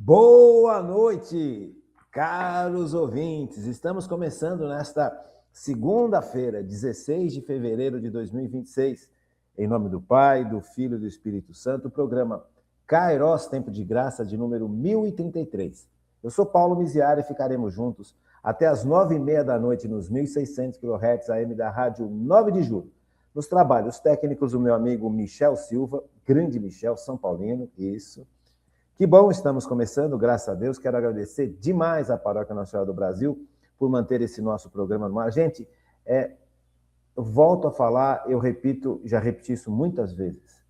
Boa noite, caros ouvintes. Estamos começando nesta segunda-feira, 16 de fevereiro de 2026. Em nome do Pai, do Filho e do Espírito Santo, o programa Kairos Tempo de Graça de número 1033. Eu sou Paulo Miziari e ficaremos juntos até as 9h30 da noite nos 1.600 kHz AM da Rádio 9 de Julho. Nos trabalhos técnicos, o meu amigo Michel Silva, grande Michel, São Paulino, isso. Que bom, estamos começando, graças a Deus. Quero agradecer demais à Paróquia Nossa Senhora do Brasil por manter esse nosso programa no ar. Gente, eu volto a falar, eu repito, já repeti isso muitas vezes.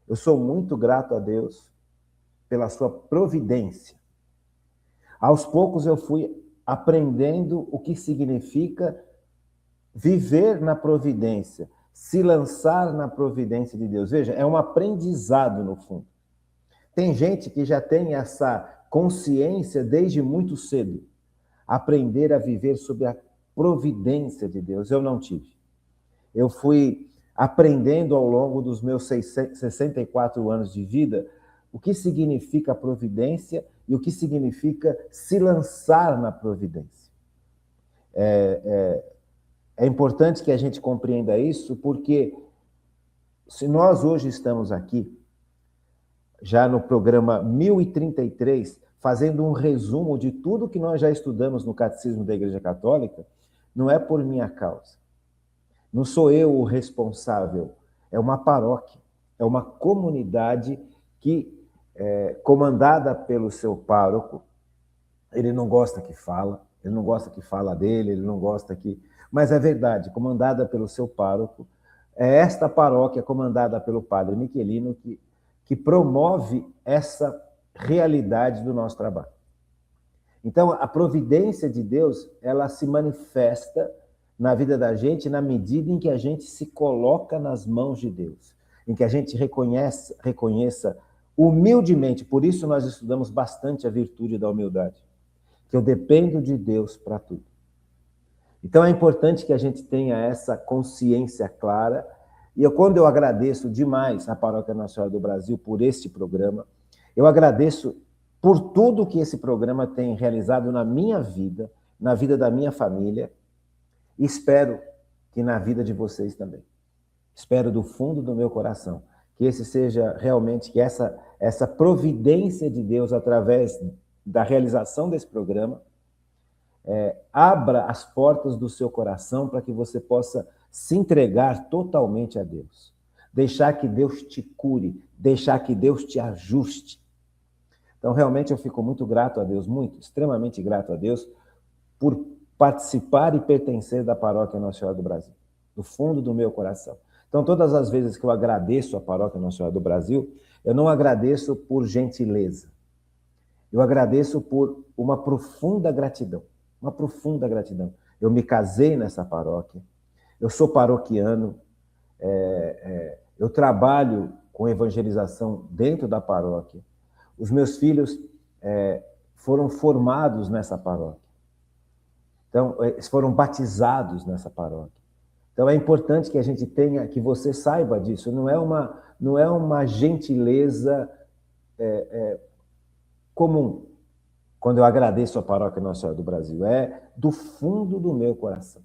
Eu sou muito grato a Deus pela sua providência. Aos poucos eu fui aprendendo o que significa viver na providência, se lançar na providência de Deus. Veja, é um aprendizado no fundo. Tem gente que já tem essa consciência desde muito cedo. Aprender a viver sob a providência de Deus. Eu não tive. Eu fui aprendendo ao longo dos meus 64 anos de vida o que significa providência e o que significa se lançar na providência. É importante que a gente compreenda isso, porque se nós hoje estamos aqui, já no programa 1033, fazendo um resumo de tudo que nós já estudamos no Catecismo da Igreja Católica, não é por minha causa. Não sou eu o responsável, é uma paróquia, é uma comunidade que, comandada pelo seu pároco, ele não gosta que fala, ele não gosta que fala dele, ele não gosta que... Mas é verdade, comandada pelo seu pároco, é esta paróquia comandada pelo padre Miquelino que promove essa realidade do nosso trabalho. Então, a providência de Deus, ela se manifesta na vida da gente na medida em que a gente se coloca nas mãos de Deus, em que a gente reconheça humildemente, por isso nós estudamos bastante a virtude da humildade, que eu dependo de Deus para tudo. Então, é importante que a gente tenha essa consciência clara. E quando eu agradeço demais à Paróquia Nossa Senhora do Brasil por este programa, eu agradeço por tudo que esse programa tem realizado na minha vida, na vida da minha família, e espero que na vida de vocês também. Espero do fundo do meu coração que esse seja realmente, que essa providência de Deus através da realização desse programa abra as portas do seu coração para que você possa se entregar totalmente a Deus. Deixar que Deus te cure, deixar que Deus te ajuste. Então, realmente, eu fico muito grato a Deus, extremamente grato a Deus, por participar e pertencer da Paróquia Nossa Senhora do Brasil, do fundo do meu coração. Então, todas as vezes que eu agradeço a Paróquia Nossa Senhora do Brasil, eu não agradeço por gentileza. Eu agradeço por uma profunda gratidão. Uma profunda gratidão. Eu me casei nessa paróquia, eu sou paroquiano, eu trabalho com evangelização dentro da paróquia. Os meus filhos foram formados nessa paróquia. Então, eles foram batizados nessa paróquia. Então, é importante que a gente tenha, que você saiba disso. Não é uma gentileza comum. Quando eu agradeço a Paróquia Nossa Senhora do Brasil, é do fundo do meu coração,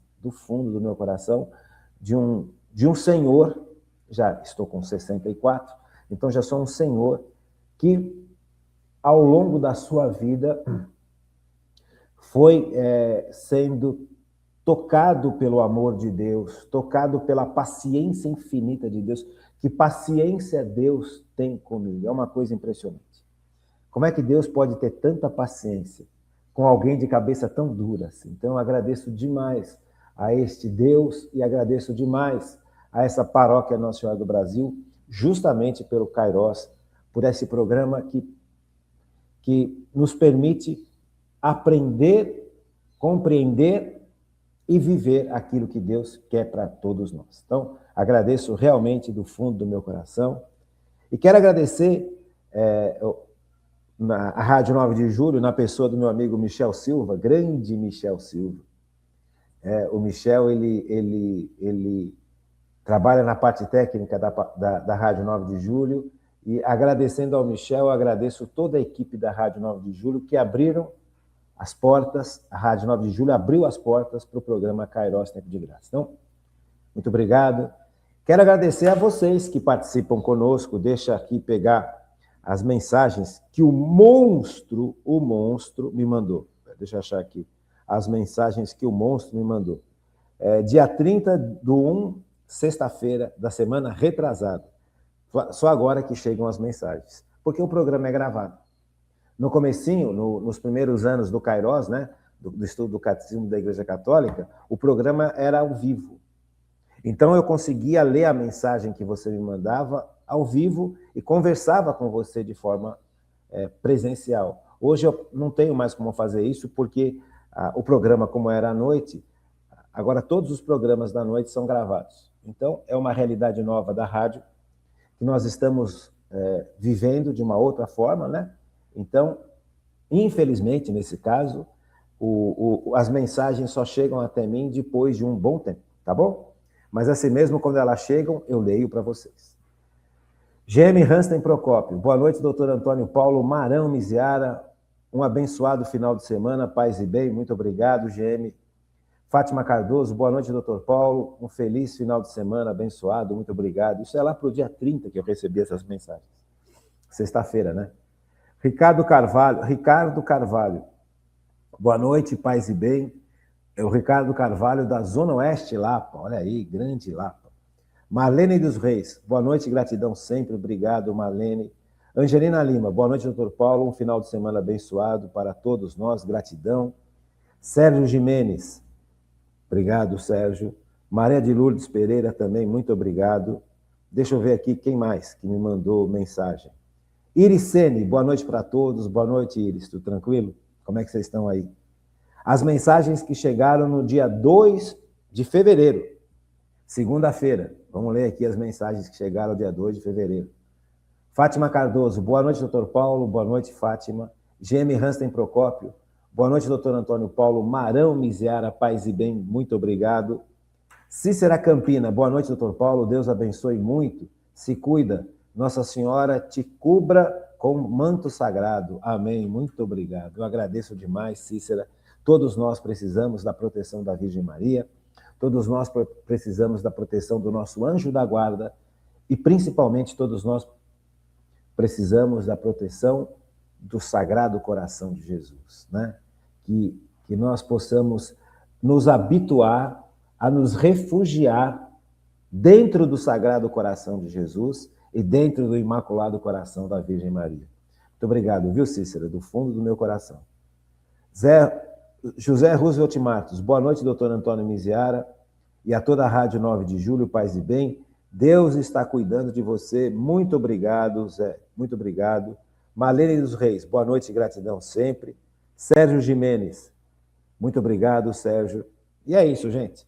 de um senhor, já estou com 64, então já sou um senhor que, ao longo da sua vida, foi sendo tocado pelo amor de Deus, tocado pela paciência infinita de Deus. Que paciência Deus tem comigo, é uma coisa impressionante. Como é que Deus pode ter tanta paciência com alguém de cabeça tão dura assim? Então, eu agradeço demais a este Deus e agradeço demais a essa Paróquia Nossa Senhora do Brasil, justamente pelo Kairos, por esse programa que nos permite aprender, compreender e viver aquilo que Deus quer para todos nós. Então, agradeço realmente do fundo do meu coração e quero agradecer a Rádio 9 de Julho, na pessoa do meu amigo Michel Silva, grande Michel Silva. O Michel, ele trabalha na parte técnica da Rádio 9 de Julho E agradecendo ao Michel, eu agradeço toda a equipe da Rádio 9 de Julho que abriram as portas, a Rádio 9 de Julho abriu as portas para o programa Kairos Tempo de Graça. Então, muito obrigado. Quero agradecer a vocês que participam conosco. Deixa aqui pegar as mensagens que o monstro me mandou. Deixa eu achar aqui as mensagens que o monstro me mandou. Dia 30/1, sexta-feira da semana retrasada. Só agora que chegam as mensagens, porque o programa é gravado. No comecinho, nos primeiros anos do Kairos, né, do estudo do Catecismo da Igreja Católica, o programa era ao vivo. Então eu conseguia ler a mensagem que você me mandava ao vivo e conversava com você de forma presencial. Hoje eu não tenho mais como fazer isso, porque o programa, como era à noite, agora todos os programas da noite são gravados. Então é uma realidade nova da rádio, que nós estamos vivendo de uma outra forma, né? Então, infelizmente, nesse caso, as mensagens só chegam até mim depois de um bom tempo, tá bom? Mas assim mesmo, quando elas chegam, eu leio para vocês. GM Hansten Procópio. Boa noite, doutor Antônio Paulo Marão Miziara. Um abençoado final de semana, paz e bem. Muito obrigado, GM. Fátima Cardoso, boa noite, doutor Paulo. Um feliz final de semana, abençoado, muito obrigado. Isso é lá para o dia 30 que eu recebi essas mensagens. Sexta-feira, né? Ricardo Carvalho. Boa noite, paz e bem. É o Ricardo Carvalho, da Zona Oeste, Lapa. Olha aí, grande Lapa. Marlene dos Reis. Boa noite, gratidão sempre. Obrigado, Marlene. Angelina Lima. Boa noite, doutor Paulo. Um final de semana abençoado para todos nós. Gratidão. Sérgio Jimenez. Obrigado, Sérgio. Maria de Lourdes Pereira também, muito obrigado. Deixa eu ver aqui quem mais que me mandou mensagem. Iricene, boa noite para todos. Boa noite, Iris. Tudo tranquilo? Como é que vocês estão aí? As mensagens que chegaram no dia 2 de fevereiro, segunda-feira. Vamos ler aqui as mensagens que chegaram no dia 2 de fevereiro. Fátima Cardoso, boa noite, doutor Paulo. Boa noite, Fátima. GM Hansten Procópio. Boa noite, doutor Antônio Paulo Marão Miziara, paz e bem, muito obrigado. Cícera Campina, boa noite, doutor Paulo, Deus abençoe muito, se cuida, Nossa Senhora te cubra com manto sagrado, amém, muito obrigado. Eu agradeço demais, Cícera, todos nós precisamos da proteção da Virgem Maria, todos nós precisamos da proteção do nosso anjo da guarda e principalmente todos nós precisamos da proteção do Sagrado Coração de Jesus, né? Que nós possamos nos habituar a nos refugiar dentro do Sagrado Coração de Jesus e dentro do Imaculado Coração da Virgem Maria. Muito obrigado, viu, Cícera? Do fundo do meu coração. José Roosevelt Matos. Boa noite, doutor Antônio Miziara e a toda a Rádio 9 de Julho, paz e bem. Deus está cuidando de você. Muito obrigado, Zé. Muito obrigado. Marlene dos Reis. Boa noite, gratidão sempre. Sérgio Jimenez. Muito obrigado, Sérgio. E é isso, gente.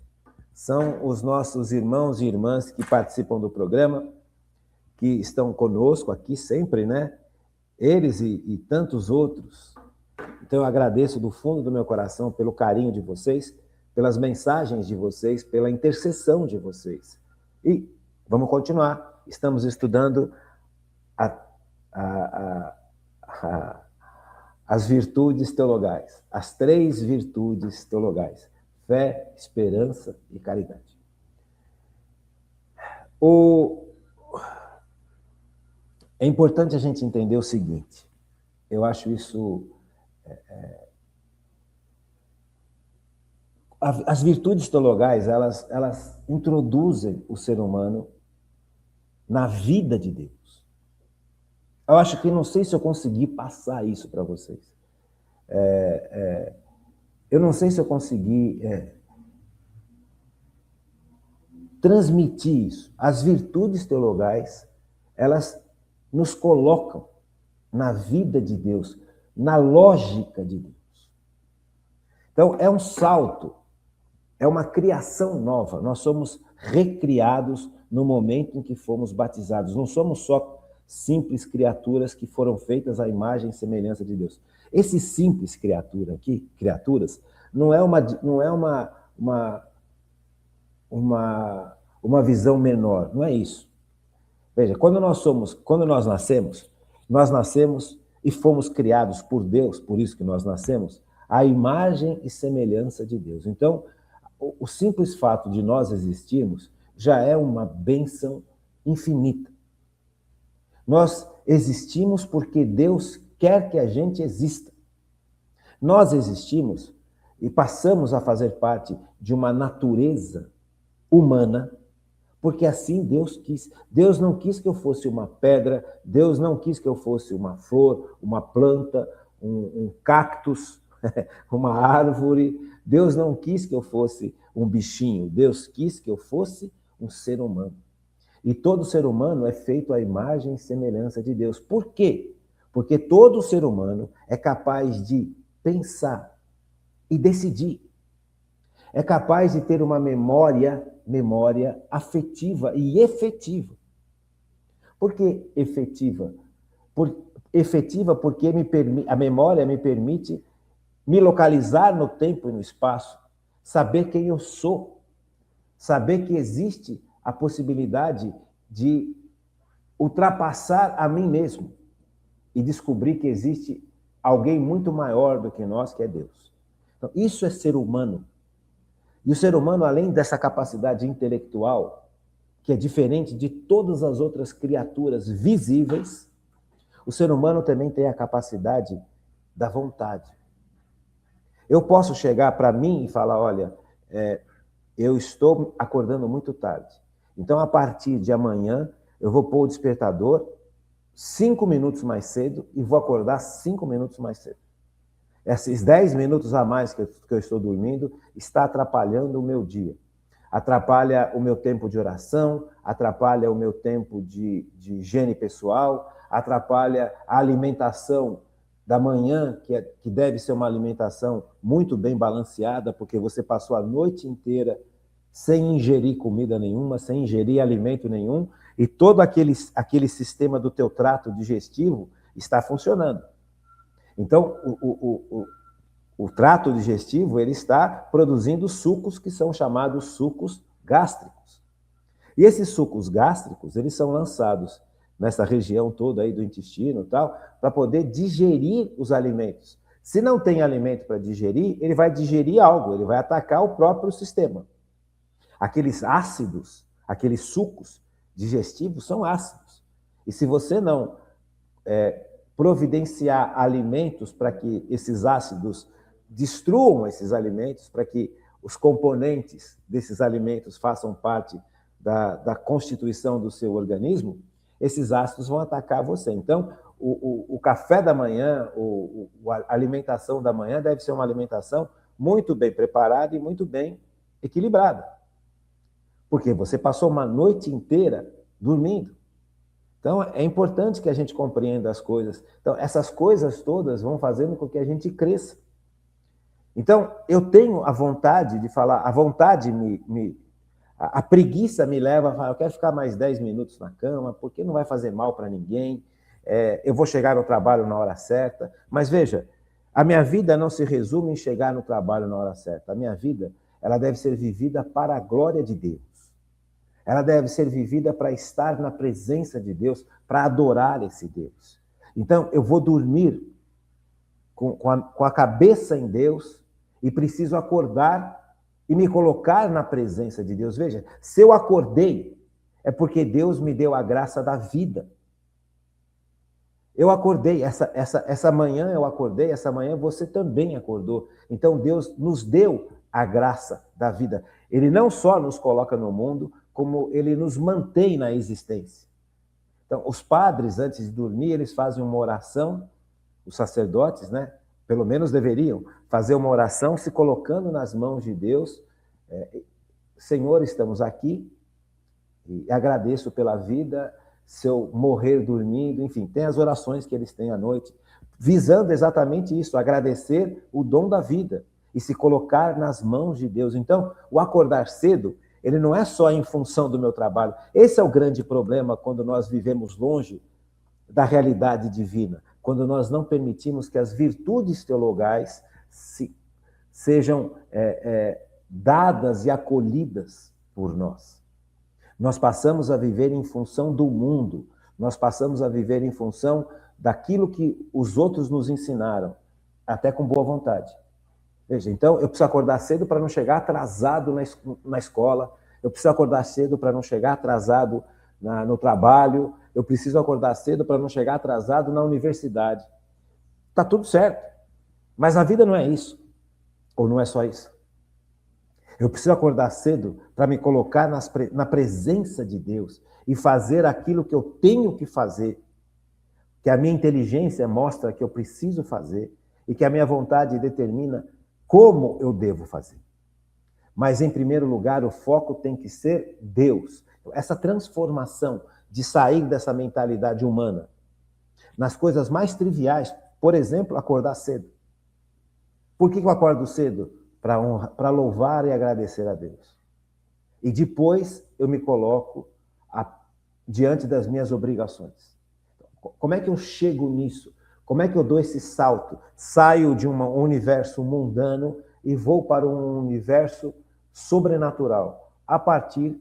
São os nossos irmãos e irmãs que participam do programa, que estão conosco aqui sempre, né? Eles e tantos outros. Então, eu agradeço do fundo do meu coração pelo carinho de vocês, pelas mensagens de vocês, pela intercessão de vocês. E vamos continuar. Estamos estudando as virtudes teologais, as 3 virtudes teologais: fé, esperança e caridade. É importante a gente entender o seguinte, eu acho isso... As virtudes teologais, elas introduzem o ser humano na vida de Deus. Eu acho que não sei se eu consegui passar isso para vocês. Eu não sei se eu consegui transmitir isso. As virtudes teologais, elas nos colocam na vida de Deus, na lógica de Deus. Então, é um salto, é uma criação nova. Nós somos recriados no momento em que fomos batizados. Não somos só simples criaturas que foram feitas à imagem e semelhança de Deus. Esse simples criaturas, não é uma visão menor, não é isso. Veja, quando nós nascemos e fomos criados por Deus, por isso que nós nascemos, à imagem e semelhança de Deus. Então, o simples fato de nós existirmos já é uma bênção infinita. Nós existimos porque Deus quer que a gente exista. Nós existimos e passamos a fazer parte de uma natureza humana, porque assim Deus quis. Deus não quis que eu fosse uma pedra, Deus não quis que eu fosse uma flor, uma planta, um cactus, uma árvore. Deus não quis que eu fosse um bichinho, Deus quis que eu fosse um ser humano. E todo ser humano é feito à imagem e semelhança de Deus. Por quê? Porque todo ser humano é capaz de pensar e decidir. É capaz de ter uma memória afetiva e efetiva. Por que efetiva? Efetiva porque a memória me permite me localizar no tempo e no espaço, saber quem eu sou, saber que existe a possibilidade de ultrapassar a mim mesmo e descobrir que existe alguém muito maior do que nós, que é Deus. Então, isso é ser humano. E o ser humano, além dessa capacidade intelectual, que é diferente de todas as outras criaturas visíveis, o ser humano também tem a capacidade da vontade. Eu posso chegar para mim e falar, olha, eu estou acordando muito tarde. Então, a partir de amanhã, eu vou pôr o despertador 5 minutos mais cedo e vou acordar 5 minutos mais cedo. Esses 10 minutos a mais que eu estou dormindo está atrapalhando o meu dia. Atrapalha o meu tempo de oração, atrapalha o meu tempo de higiene pessoal, atrapalha a alimentação da manhã, que deve ser uma alimentação muito bem balanceada, porque você passou a noite inteira sem ingerir comida nenhuma, sem ingerir alimento nenhum, e todo aquele sistema do teu trato digestivo está funcionando. Então, o trato digestivo ele está produzindo sucos que são chamados sucos gástricos. E esses sucos gástricos, eles são lançados nessa região toda aí do intestino e tal, para poder digerir os alimentos. Se não tem alimento para digerir, ele vai digerir algo, ele vai atacar o próprio sistema. Aqueles ácidos, aqueles sucos digestivos são ácidos. E se você não providenciar alimentos para que esses ácidos destruam esses alimentos, para que os componentes desses alimentos façam parte da constituição do seu organismo, esses ácidos vão atacar você. Então, o café da manhã, a alimentação da manhã deve ser uma alimentação muito bem preparada e muito bem equilibrada. Porque você passou uma noite inteira dormindo. Então, é importante que a gente compreenda as coisas. Então, essas coisas todas vão fazendo com que a gente cresça. Então, eu tenho a vontade de falar, a preguiça me leva a falar, eu quero ficar mais 10 minutos na cama, porque não vai fazer mal para ninguém, eu vou chegar no trabalho na hora certa. Mas veja, a minha vida não se resume em chegar no trabalho na hora certa. A minha vida, ela deve ser vivida para a glória de Deus. Ela deve ser vivida para estar na presença de Deus, para adorar esse Deus. Então, eu vou dormir com a cabeça em Deus e preciso acordar e me colocar na presença de Deus. Veja, se eu acordei, é porque Deus me deu a graça da vida. Eu acordei, essa manhã eu acordei, essa manhã você também acordou. Então, Deus nos deu a graça da vida. Ele não só nos coloca no mundo, como ele nos mantém na existência. Então, os padres, antes de dormir, eles fazem uma oração, os sacerdotes, né? Pelo menos deveriam fazer uma oração se colocando nas mãos de Deus. Senhor, estamos aqui e agradeço pela vida, se eu morrer dormindo, enfim, tem as orações que eles têm à noite, visando exatamente isso, agradecer o dom da vida e se colocar nas mãos de Deus. Então, o acordar cedo, ele não é só em função do meu trabalho. Esse é o grande problema quando nós vivemos longe da realidade divina, quando nós não permitimos que as virtudes teologais sejam dadas e acolhidas por nós. Nós passamos a viver em função do mundo. Nós passamos a viver em função daquilo que os outros nos ensinaram, até com boa vontade. Veja, então eu preciso acordar cedo para não chegar atrasado na escola, eu preciso acordar cedo para não chegar atrasado no trabalho, eu preciso acordar cedo para não chegar atrasado na universidade. Está tudo certo, mas a vida não é isso, ou não é só isso. Eu preciso acordar cedo para me colocar na presença de Deus e fazer aquilo que eu tenho que fazer, que a minha inteligência mostra que eu preciso fazer e que a minha vontade determina como eu devo fazer. Mas, em primeiro lugar, o foco tem que ser Deus. Essa transformação de sair dessa mentalidade humana nas coisas mais triviais, por exemplo, acordar cedo. Por que eu acordo cedo? Para louvar e agradecer a Deus. E depois eu me coloco diante das minhas obrigações. Como é que eu chego nisso? Como é que eu dou esse salto? Saio de um universo mundano e vou para um universo sobrenatural, a partir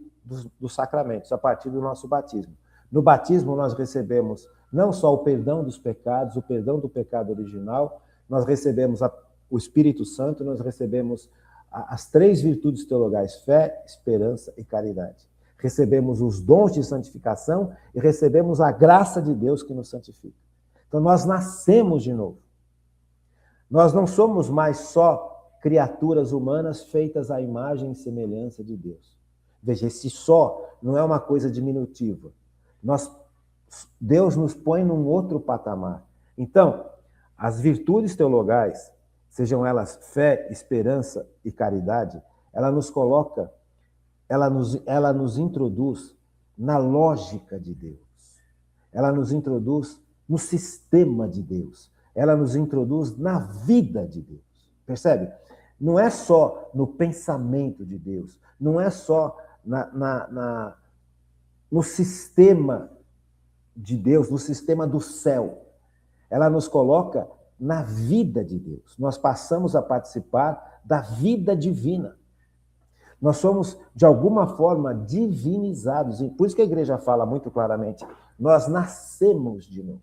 dos sacramentos, a partir do nosso batismo. No batismo nós recebemos não só o perdão dos pecados, o perdão do pecado original, nós recebemos o Espírito Santo, nós recebemos as 3 virtudes teologais, fé, esperança e caridade. Recebemos os dons de santificação e recebemos a graça de Deus que nos santifica. Então nós nascemos de novo. Nós não somos mais só criaturas humanas feitas à imagem e semelhança de Deus. Veja, esse só não é uma coisa diminutiva. Deus nos põe num outro patamar. Então, as virtudes teologais, sejam elas fé, esperança e caridade, ela nos coloca, ela nos introduz na lógica de Deus. Ela nos introduz no sistema de Deus. Ela nos introduz na vida de Deus. Percebe? Não é só no pensamento de Deus, não é só no sistema de Deus, no sistema do céu. Ela nos coloca na vida de Deus. Nós passamos a participar da vida divina. Nós somos, de alguma forma, divinizados. Por isso que a igreja fala muito claramente, nós nascemos de novo.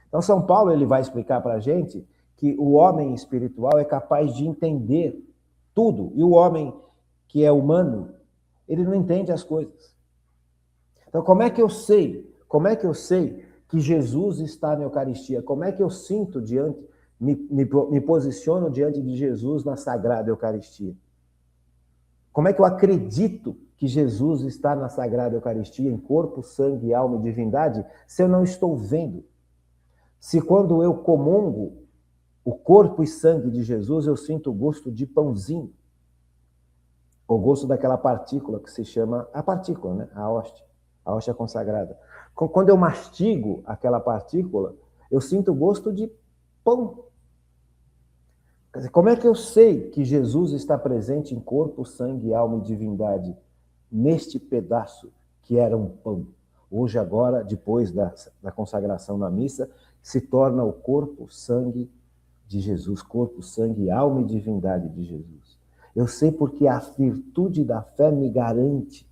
Então, São Paulo ele vai explicar para a gente que o homem espiritual é capaz de entender tudo, e o homem que é humano, ele não entende as coisas. Então, como é que eu sei que Jesus está na Eucaristia? Como é que eu sinto me posiciono diante de Jesus na Sagrada Eucaristia? Como é que eu acredito que Jesus está na Sagrada Eucaristia, em corpo, sangue, alma e divindade, se eu não estou vendo? Se quando eu comungo o corpo e sangue de Jesus, eu sinto o gosto de pãozinho, o gosto daquela partícula que se chama a partícula, né? A hóstia consagrada. Quando eu mastigo aquela partícula, eu sinto o gosto de pão. Quer dizer, como é que eu sei que Jesus está presente em corpo, sangue, alma e divindade neste pedaço que era um pão? Hoje, agora, depois da consagração na missa, se torna o corpo, sangue de Jesus, corpo, sangue, alma e divindade de Jesus. Eu sei porque a virtude da fé me garante.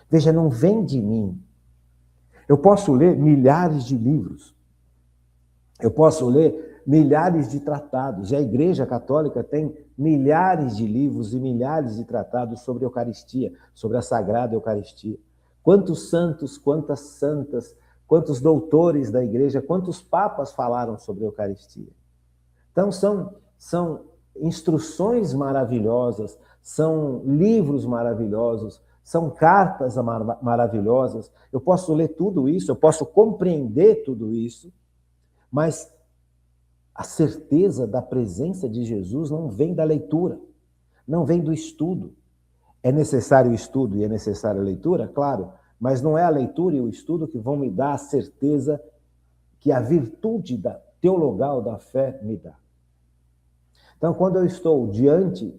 Veja, não vem de mim. Eu posso ler milhares de livros. Eu posso ler milhares de tratados. E a Igreja Católica tem milhares de livros e milhares de tratados sobre a Eucaristia, sobre a Sagrada Eucaristia. Quantos santos, quantas santas, quantos doutores da Igreja, quantos papas falaram sobre a Eucaristia. Então, são instruções maravilhosas, são livros maravilhosos, são cartas maravilhosas. Eu posso ler tudo isso, eu posso compreender tudo isso, mas a certeza da presença de Jesus não vem da leitura, não vem do estudo. É necessário o estudo e é necessária a leitura? Claro, mas não é a leitura e o estudo que vão me dar a certeza que a virtude teologal da fé me dá. Então, quando eu estou diante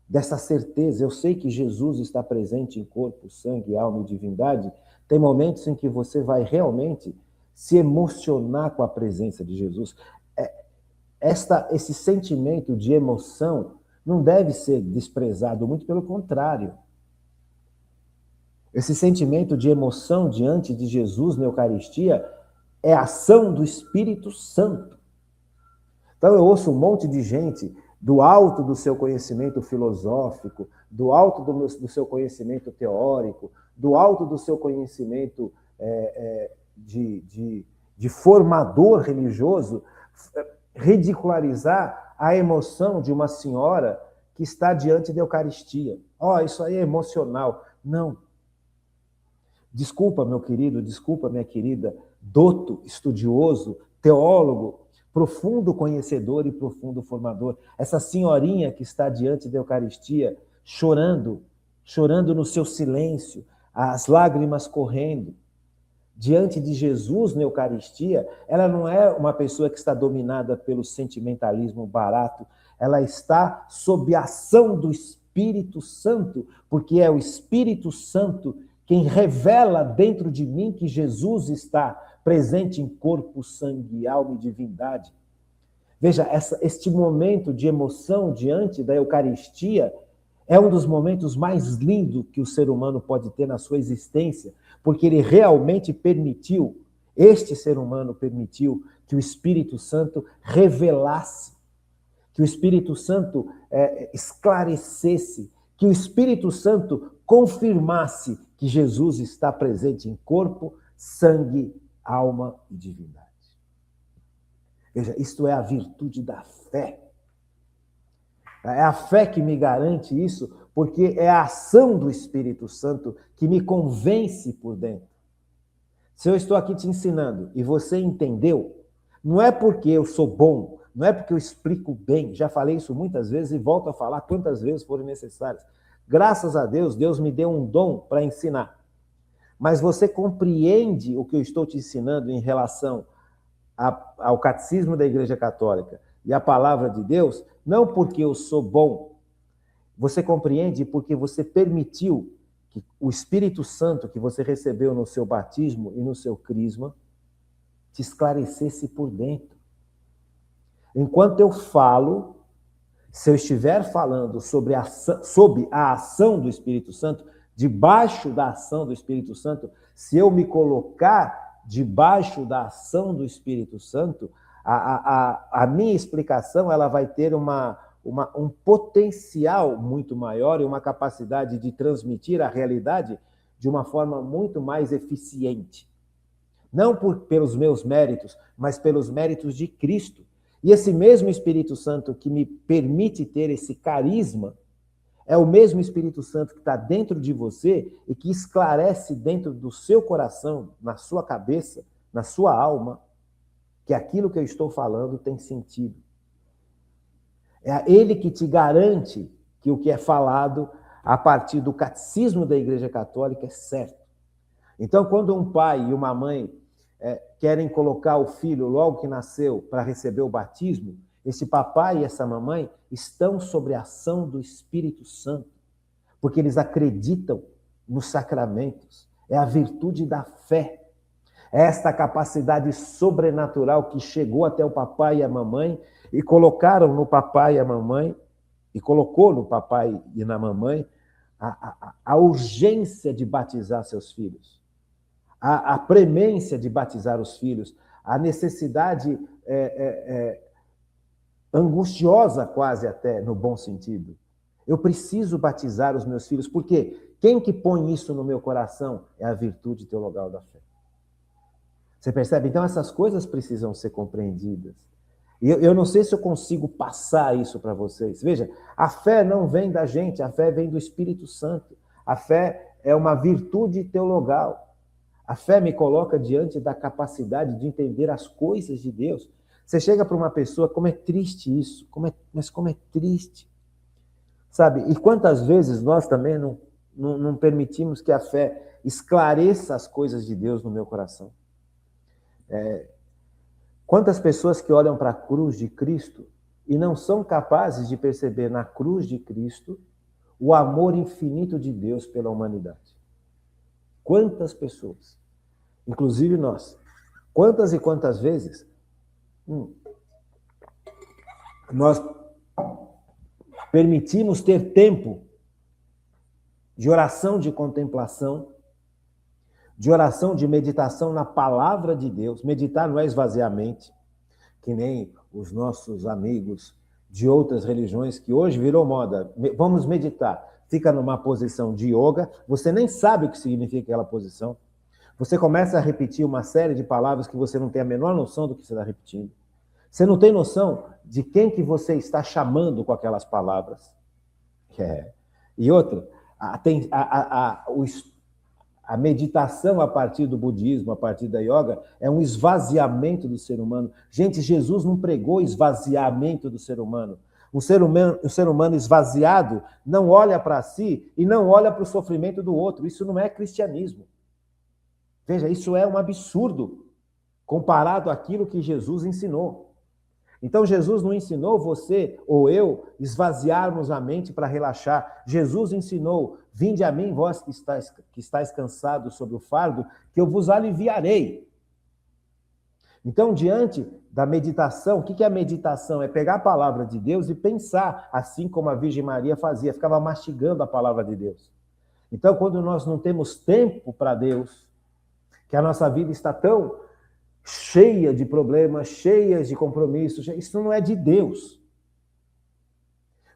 dessa certeza, eu sei que Jesus está presente em corpo, sangue, alma e divindade, tem momentos em que você vai realmente se emocionar com a presença de Jesus. Esse sentimento de emoção não deve ser desprezado, muito pelo contrário. Esse sentimento de emoção diante de Jesus na Eucaristia é a ação do Espírito Santo. Então eu ouço um monte de gente do alto do seu conhecimento filosófico, do alto do seu conhecimento teórico, do alto do seu conhecimento de formador religioso, ridicularizar a emoção de uma senhora que está diante da Eucaristia. Isso aí é emocional. Não. Desculpa, meu querido, desculpa, minha querida, douto, estudioso, teólogo, profundo conhecedor e profundo formador. Essa senhorinha que está diante da Eucaristia, chorando no seu silêncio, as lágrimas correndo, diante de Jesus na Eucaristia, ela não é uma pessoa que está dominada pelo sentimentalismo barato, ela está sob a ação do Espírito Santo, porque é o Espírito Santo quem revela dentro de mim que Jesus está presente em corpo, sangue, alma e divindade. Veja, este momento de emoção diante da Eucaristia é um dos momentos mais lindos que o ser humano pode ter na sua existência, porque ele realmente permitiu, este ser humano permitiu que o Espírito Santo revelasse, que o Espírito Santo esclarecesse, que o Espírito Santo confirmasse que Jesus está presente em corpo, sangue, alma e divindade. Veja, isto é a virtude da fé. É a fé que me garante isso, porque é a ação do Espírito Santo que me convence por dentro. Se eu estou aqui te ensinando e você entendeu, não é porque eu sou bom, não é porque eu explico bem, já falei isso muitas vezes e volto a falar quantas vezes forem necessárias. Graças a Deus, Deus me deu um dom para ensinar. Mas você compreende o que eu estou te ensinando em relação ao catecismo da Igreja Católica e a palavra de Deus, não porque eu sou bom. Você compreende porque você permitiu que o Espírito Santo que você recebeu no seu batismo e no seu crisma te esclarecesse por dentro. Enquanto eu falo, se eu estiver falando sob a ação do Espírito Santo, debaixo da ação do Espírito Santo, se eu me colocar debaixo da ação do Espírito Santo, a minha explicação ela vai ter um potencial muito maior e uma capacidade de transmitir a realidade de uma forma muito mais eficiente. Não pelos meus méritos, mas pelos méritos de Cristo. E esse mesmo Espírito Santo que me permite ter esse carisma é o mesmo Espírito Santo que está dentro de você e que esclarece dentro do seu coração, na sua cabeça, na sua alma, que aquilo que eu estou falando tem sentido. É ele que te garante que o que é falado a partir do catecismo da Igreja Católica é certo. Então, quando um pai e uma mãe querem colocar o filho logo que nasceu para receber o batismo, esse papai e essa mamãe estão sob a ação do Espírito Santo, porque eles acreditam nos sacramentos. É a virtude da fé. É esta capacidade sobrenatural que chegou até o papai e a mamãe e colocaram no papai e a mamãe, e colocou no papai e na mamãe a urgência de batizar seus filhos, a premência de batizar os filhos, a necessidade angustiosa quase até, no bom sentido. Eu preciso batizar os meus filhos, porque quem que põe isso no meu coração é a virtude teologal da fé. Você percebe? Então essas coisas precisam ser compreendidas. E eu não sei se eu consigo passar isso para vocês. Veja, a fé não vem da gente, a fé vem do Espírito Santo. A fé é uma virtude teologal. A fé me coloca diante da capacidade de entender as coisas de Deus. Você chega para uma pessoa, como é triste isso, mas como é triste. Sabe? E quantas vezes nós também não permitimos que a fé esclareça as coisas de Deus no meu coração. Quantas pessoas que olham para a cruz de Cristo e não são capazes de perceber na cruz de Cristo o amor infinito de Deus pela humanidade. Quantas pessoas, inclusive nós, quantas e quantas vezes nós permitimos ter tempo de oração, de contemplação, de oração, de meditação na palavra de Deus. Meditar não é esvaziar a mente, que nem os nossos amigos de outras religiões, que hoje virou moda. Vamos meditar. Fica numa posição de yoga, você nem sabe o que significa aquela posição. Você começa a repetir uma série de palavras que você não tem a menor noção do que você está repetindo. Você não tem noção de quem que você está chamando com aquelas palavras. E outra, a meditação a partir do budismo, a partir da yoga, é um esvaziamento do ser humano. Gente, Jesus não pregou esvaziamento do ser humano. O ser humano esvaziado não olha para si e não olha para o sofrimento do outro. Isso não é cristianismo. Veja, isso é um absurdo comparado àquilo que Jesus ensinou. Então, Jesus não ensinou você ou eu esvaziarmos a mente para relaxar. Jesus ensinou, vinde a mim, vós que estáis cansados sobre o fardo, que eu vos aliviarei. Então, diante da meditação, o que é a meditação? É pegar a palavra de Deus e pensar, assim como a Virgem Maria fazia, ficava mastigando a palavra de Deus. Então, quando nós não temos tempo para Deus, que a nossa vida está tão cheia de problemas, cheias de compromissos, isso não é de Deus.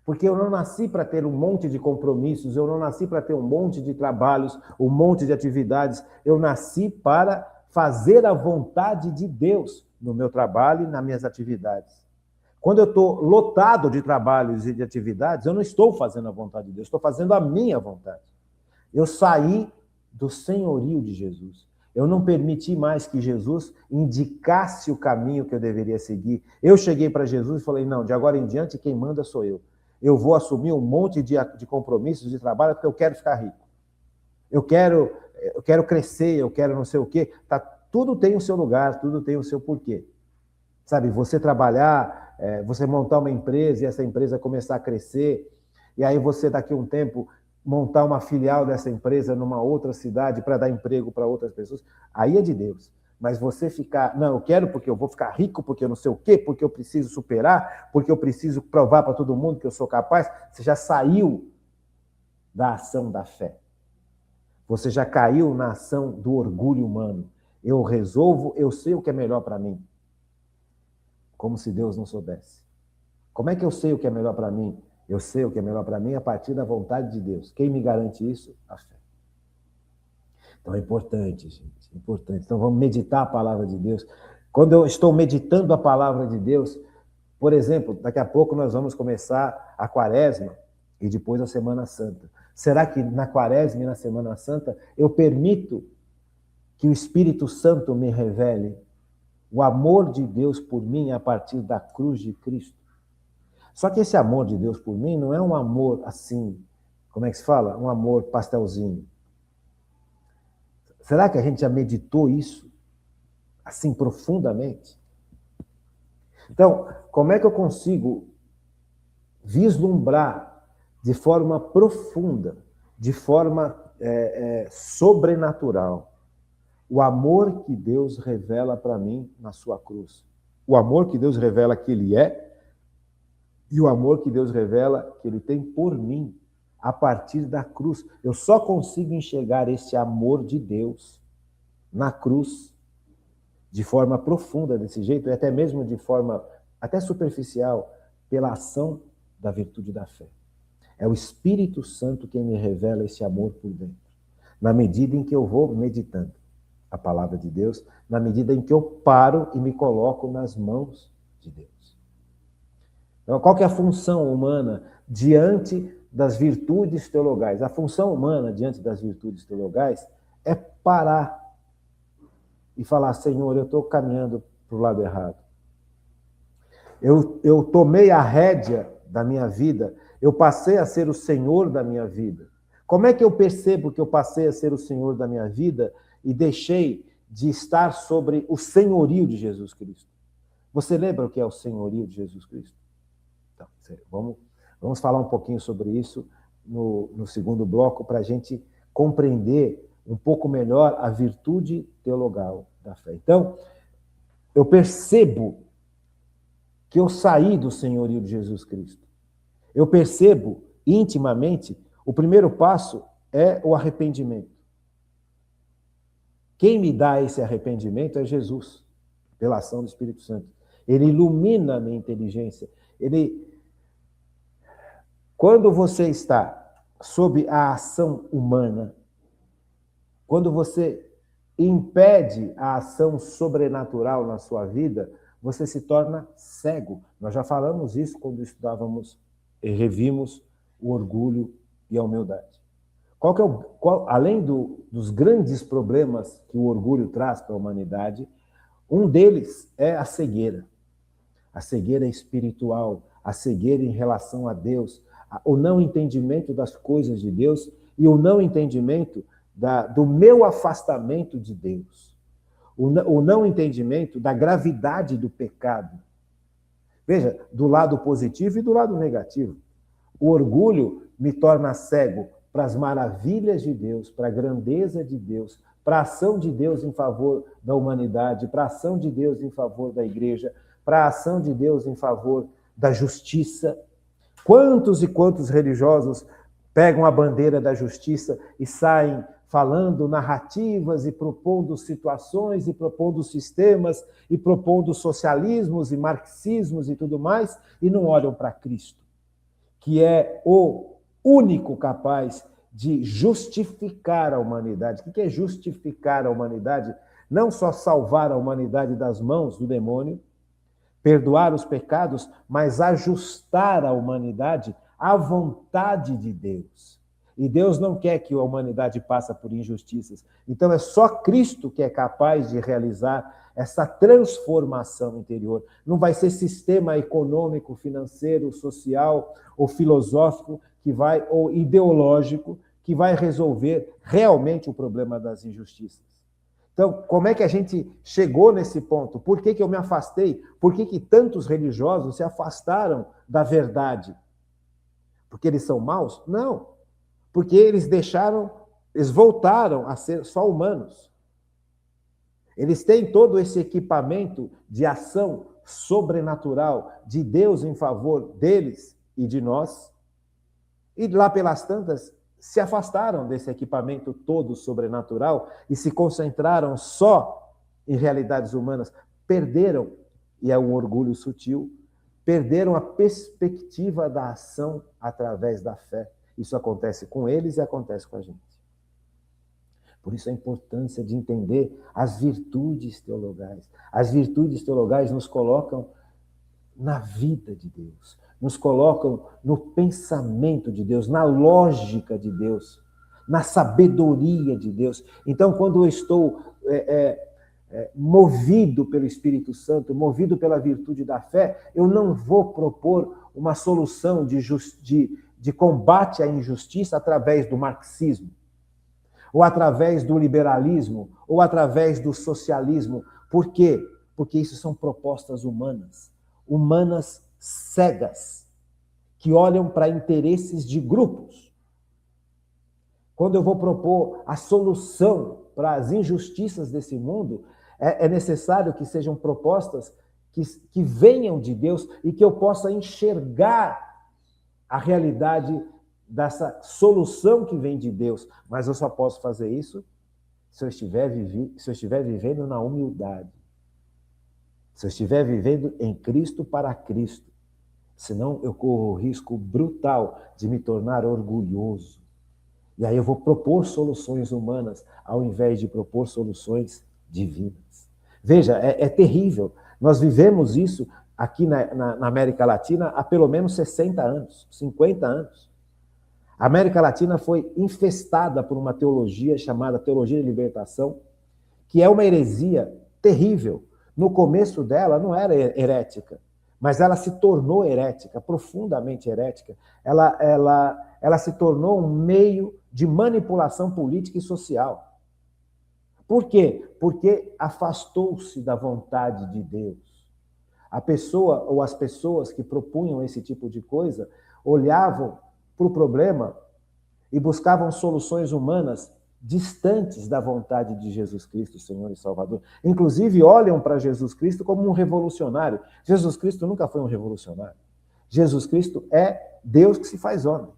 Porque eu não nasci para ter um monte de compromissos, eu não nasci para ter um monte de trabalhos, um monte de atividades, eu nasci para fazer a vontade de Deus no meu trabalho e nas minhas atividades. Quando eu estou lotado de trabalhos e de atividades, eu não estou fazendo a vontade de Deus, estou fazendo a minha vontade. Eu saí do senhorio de Jesus. Eu não permiti mais que Jesus indicasse o caminho que eu deveria seguir. Eu cheguei para Jesus e falei, não, de agora em diante quem manda sou eu. Eu vou assumir um monte de compromissos de trabalho porque eu quero ficar rico. Eu quero crescer, eu quero não sei o quê. Tudo tem o seu lugar, tudo tem o seu porquê. Sabe, você trabalhar, você montar uma empresa e essa empresa começar a crescer, e aí você daqui a um tempo montar uma filial dessa empresa numa outra cidade para dar emprego para outras pessoas, aí é de Deus. Mas você ficar, não, eu quero porque eu vou ficar rico, porque eu não sei o quê, porque eu preciso superar, porque eu preciso provar para todo mundo que eu sou capaz, você já saiu da ação da fé. Você já caiu na ação do orgulho humano. Eu resolvo, eu sei o que é melhor para mim. Como se Deus não soubesse. Como é que eu sei o que é melhor para mim? Eu sei o que é melhor para mim a partir da vontade de Deus. Quem me garante isso? A fé. Então é importante, gente. É importante. Então vamos meditar a palavra de Deus. Quando eu estou meditando a palavra de Deus, por exemplo, daqui a pouco nós vamos começar a Quaresma e depois a Semana Santa. Será que na Quaresma e na Semana Santa eu permito que o Espírito Santo me revele o amor de Deus por mim a partir da cruz de Cristo? Só que esse amor de Deus por mim não é um amor assim, como é que se fala? Um amor pastelzinho. Será que a gente já meditou isso assim profundamente? Então, como é que eu consigo vislumbrar de forma profunda, de forma sobrenatural, o amor que Deus revela para mim na sua cruz? O amor que Deus revela que Ele é, e o amor que Deus revela que Ele tem por mim, a partir da cruz. Eu só consigo enxergar esse amor de Deus na cruz, de forma profunda desse jeito, e até mesmo de forma até superficial, pela ação da virtude da fé. É o Espírito Santo quem me revela esse amor por dentro. Na medida em que eu vou meditando a palavra de Deus, na medida em que eu paro e me coloco nas mãos de Deus. Então, qual que é a função humana diante das virtudes teologais? A função humana diante das virtudes teologais é parar e falar, Senhor, eu estou caminhando para o lado errado. Eu tomei a rédea da minha vida, eu passei a ser o Senhor da minha vida. Como é que eu percebo que eu passei a ser o Senhor da minha vida e deixei de estar sobre o senhorio de Jesus Cristo? Você lembra o que é o senhorio de Jesus Cristo? Então, vamos falar um pouquinho sobre isso no segundo bloco, para a gente compreender um pouco melhor a virtude teologal da fé. Então, eu percebo que eu saí do senhorio de Jesus Cristo. Eu percebo intimamente, o primeiro passo é o arrependimento. Quem me dá esse arrependimento é Jesus, pela ação do Espírito Santo. Ele ilumina a minha inteligência. Quando você está sob a ação humana, quando você impede a ação sobrenatural na sua vida, você se torna cego. Nós já falamos isso quando estudávamos e revimos o orgulho e a humildade. Além dos grandes problemas que o orgulho traz para a humanidade, um deles é a cegueira espiritual, a cegueira em relação a Deus, o não entendimento das coisas de Deus e o não entendimento do meu afastamento de Deus, o não entendimento da gravidade do pecado. Veja, do lado positivo e do lado negativo. O orgulho me torna cego para as maravilhas de Deus, para a grandeza de Deus, para a ação de Deus em favor da humanidade, para a ação de Deus em favor da igreja, para a ação de Deus em favor da justiça. Quantos e quantos religiosos pegam a bandeira da justiça e saem falando narrativas e propondo situações e propondo sistemas e propondo socialismos e marxismos e tudo mais, e não olham para Cristo, que é o único capaz de justificar a humanidade. O que é justificar a humanidade? Não só salvar a humanidade das mãos do demônio, perdoar os pecados, mas ajustar a humanidade à vontade de Deus. E Deus não quer que a humanidade passe por injustiças. Então é só Cristo que é capaz de realizar essa transformação interior. Não vai ser sistema econômico, financeiro, social ou filosófico ou ideológico que vai resolver realmente o problema das injustiças. Então, como é que a gente chegou nesse ponto? Por que eu me afastei? Por que tantos religiosos se afastaram da verdade? Porque eles são maus? Não. Porque eles voltaram a ser só humanos. Eles têm todo esse equipamento de ação sobrenatural de Deus em favor deles e de nós. E lá pelas tantas, se afastaram desse equipamento todo sobrenatural e se concentraram só em realidades humanas. Perderam, e é um orgulho sutil, perderam a perspectiva da ação através da fé. Isso acontece com eles e acontece com a gente. Por isso a importância de entender as virtudes teologais. As virtudes teologais nos colocam na vida de Deus, nos colocam no pensamento de Deus, na lógica de Deus, na sabedoria de Deus. Então, quando eu estou movido pelo Espírito Santo, movido pela virtude da fé, eu não vou propor uma solução de combate à injustiça através do marxismo, ou através do liberalismo, ou através do socialismo. Por quê? Porque isso são propostas humanas cegas, que olham para interesses de grupos. Quando eu vou propor a solução para as injustiças desse mundo, é necessário que sejam propostas que venham de Deus e que eu possa enxergar a realidade dessa solução que vem de Deus. Mas eu só posso fazer isso se eu estiver vivendo na humildade. Se eu estiver vivendo em Cristo para Cristo. Senão eu corro o risco brutal de me tornar orgulhoso. E aí eu vou propor soluções humanas ao invés de propor soluções divinas. Veja, é terrível. Nós vivemos isso aqui na América Latina há pelo menos 60 anos, 50 anos. A América Latina foi infestada por uma teologia chamada teologia de libertação, que é uma heresia terrível. No começo dela não era herética, mas ela se tornou herética, profundamente herética. Ela se tornou um meio de manipulação política e social. Por quê? Porque afastou-se da vontade de Deus. A pessoa ou as pessoas que propunham esse tipo de coisa olhavam para o problema e buscavam soluções humanas distantes da vontade de Jesus Cristo, Senhor e Salvador. Inclusive, olham para Jesus Cristo como um revolucionário. Jesus Cristo nunca foi um revolucionário. Jesus Cristo é Deus que se faz homem.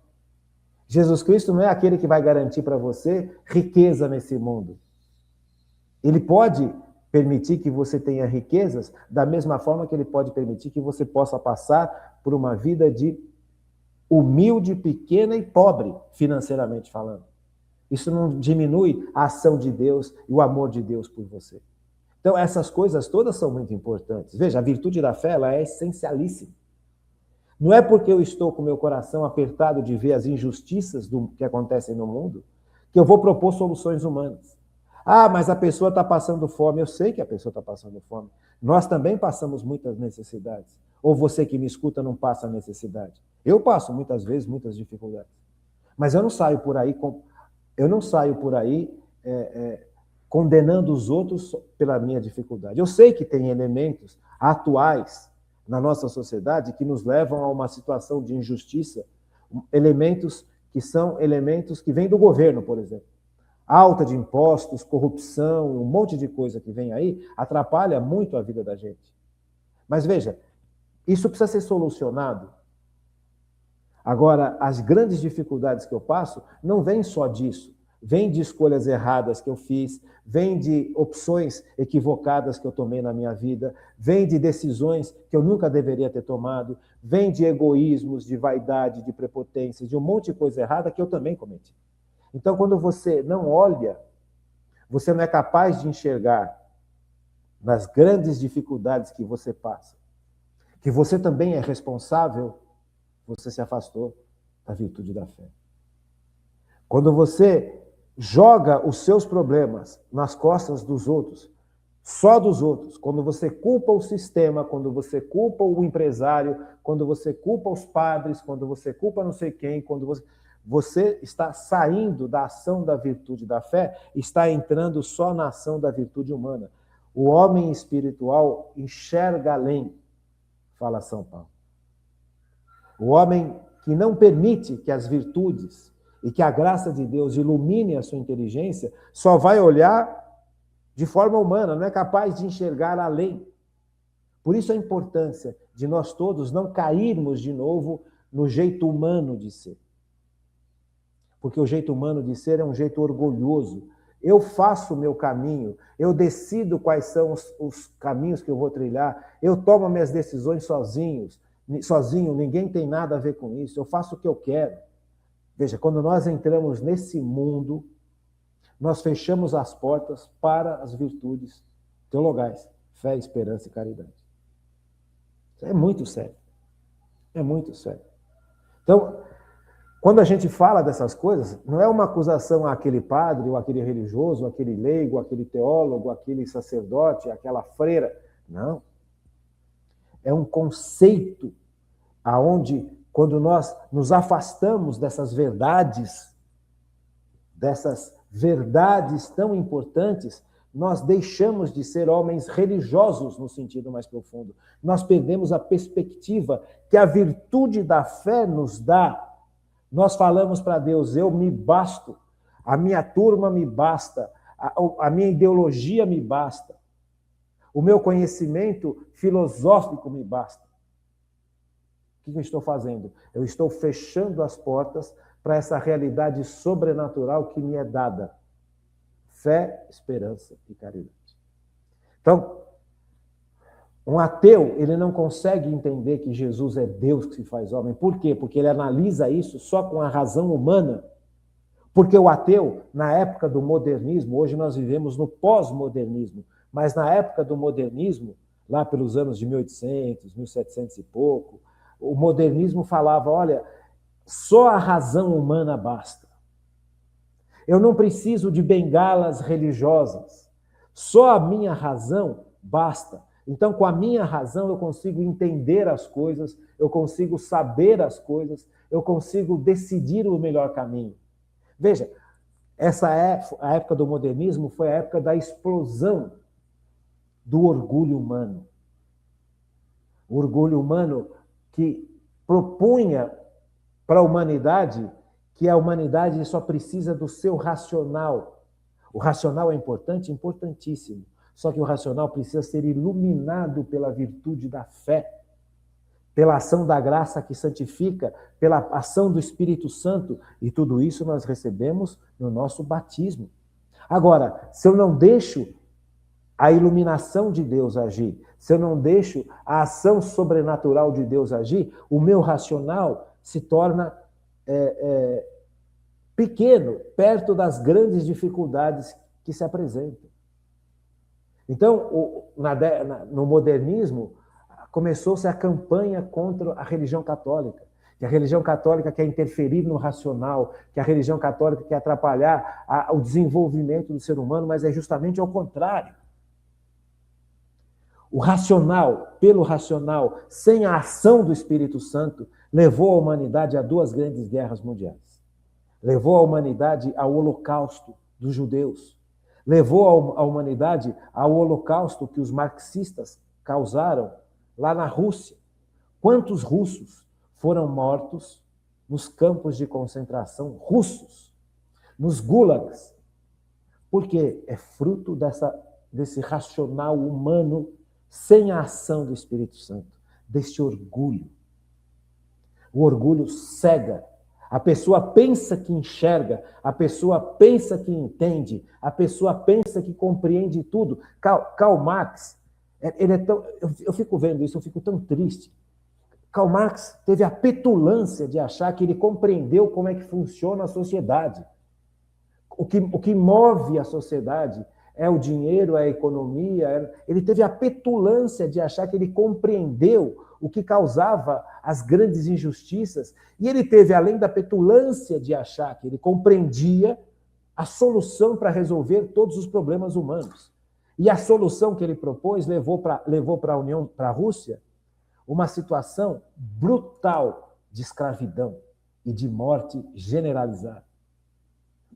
Jesus Cristo não é aquele que vai garantir para você riqueza nesse mundo. Ele pode permitir que você tenha riquezas, da mesma forma que ele pode permitir que você possa passar por uma vida de humilde, pequena e pobre, financeiramente falando. Isso não diminui a ação de Deus e o amor de Deus por você. Então, essas coisas todas são muito importantes. Veja, a virtude da fé, ela é essencialíssima. Não é porque eu estou com meu coração apertado de ver as injustiças que acontecem no mundo que eu vou propor soluções humanas. Ah, mas a pessoa está passando fome. Eu sei que a pessoa está passando fome. Nós também passamos muitas necessidades. Ou você que me escuta não passa necessidade. Eu passo muitas vezes muitas dificuldades. Mas eu não saio por aí condenando os outros pela minha dificuldade. Eu sei que tem elementos atuais na nossa sociedade que nos levam a uma situação de injustiça, elementos que vêm do governo, por exemplo. Alta de impostos, corrupção, um monte de coisa que vem aí, atrapalha muito a vida da gente. Mas veja, isso precisa ser solucionado. Agora, as grandes dificuldades que eu passo não vêm só disso. Vem de escolhas erradas que eu fiz, vem de opções equivocadas que eu tomei na minha vida, vem de decisões que eu nunca deveria ter tomado, vem de egoísmos, de vaidade, de prepotência, de um monte de coisa errada que eu também cometi. Então, quando você não olha, você não é capaz de enxergar nas grandes dificuldades que você passa, que você também é responsável, você se afastou da virtude da fé. Quando você joga os seus problemas nas costas dos outros, só dos outros, quando você culpa o sistema, quando você culpa o empresário, quando você culpa os padres, quando você culpa não sei quem, quando você está saindo da ação da virtude da fé, está entrando só na ação da virtude humana. O homem espiritual enxerga além, fala São Paulo. O homem que não permite que as virtudes e que a graça de Deus ilumine a sua inteligência, só vai olhar de forma humana, não é capaz de enxergar além. Por isso a importância de nós todos não cairmos de novo no jeito humano de ser. Porque o jeito humano de ser é um jeito orgulhoso. Eu faço o meu caminho, eu decido quais são os caminhos que eu vou trilhar, eu tomo minhas decisões sozinho, ninguém tem nada a ver com isso, eu faço o que eu quero. Veja, quando nós entramos nesse mundo, nós fechamos as portas para as virtudes teologais, fé, esperança e caridade. Isso é muito sério. É muito sério. Então, quando a gente fala dessas coisas, não é uma acusação àquele padre, ou àquele religioso, ou àquele leigo, ou àquele teólogo, ou àquele sacerdote, àquela freira. Não. É um conceito aonde, quando nós nos afastamos dessas verdades tão importantes, nós deixamos de ser homens religiosos no sentido mais profundo. Nós perdemos a perspectiva que a virtude da fé nos dá. Nós falamos para Deus, eu me basto, a minha turma me basta, a minha ideologia me basta, o meu conhecimento filosófico me basta. O que eu estou fazendo? Eu estou fechando as portas para essa realidade sobrenatural que me é dada. Fé, esperança e caridade. Então, um ateu, ele não consegue entender que Jesus é Deus que se faz homem. Por quê? Porque ele analisa isso só com a razão humana. Porque o ateu, na época do modernismo, hoje nós vivemos no pós-modernismo, mas na época do modernismo, lá pelos anos de 1800, 1700 e pouco, o modernismo falava, olha, só a razão humana basta. Eu não preciso de bengalas religiosas. Só a minha razão basta. Então, com a minha razão, eu consigo entender as coisas, eu consigo saber as coisas, eu consigo decidir o melhor caminho. Veja, a época do modernismo foi a época da explosão do orgulho humano. O orgulho humano que propunha para a humanidade que a humanidade só precisa do seu racional. O racional é importante? Importantíssimo. Só que o racional precisa ser iluminado pela virtude da fé, pela ação da graça que santifica, pela ação do Espírito Santo. E tudo isso nós recebemos no nosso batismo. Agora, se eu não deixo a iluminação de Deus agir, se eu não deixo a ação sobrenatural de Deus agir, o meu racional se torna pequeno, perto das grandes dificuldades que se apresentam. Então, no modernismo, começou-se a campanha contra a religião católica, que a religião católica quer interferir no racional, que a religião católica quer atrapalhar o desenvolvimento do ser humano, mas é justamente ao contrário. O racional, pelo racional, sem a ação do Espírito Santo, levou a humanidade a 2 grandes guerras mundiais. Levou a humanidade ao holocausto dos judeus. Levou a humanidade ao holocausto que os marxistas causaram lá na Rússia. Quantos russos foram mortos nos campos de concentração russos, nos gulags? Porque é fruto desse racional humano sem a ação do Espírito Santo, deste orgulho. O orgulho cega. A pessoa pensa que enxerga, a pessoa pensa que entende, a pessoa pensa que compreende tudo. Karl Marx, eu fico vendo isso, eu fico tão triste. Karl Marx teve a petulância de achar que ele compreendeu como é que funciona a sociedade. O que move a sociedade é o dinheiro, é a economia. Ele teve a petulância de achar que ele compreendeu o que causava as grandes injustiças. E ele teve, além da petulância de achar que ele compreendia a solução para resolver todos os problemas humanos. E a solução que ele propôs levou para a Rússia uma situação brutal de escravidão e de morte generalizada.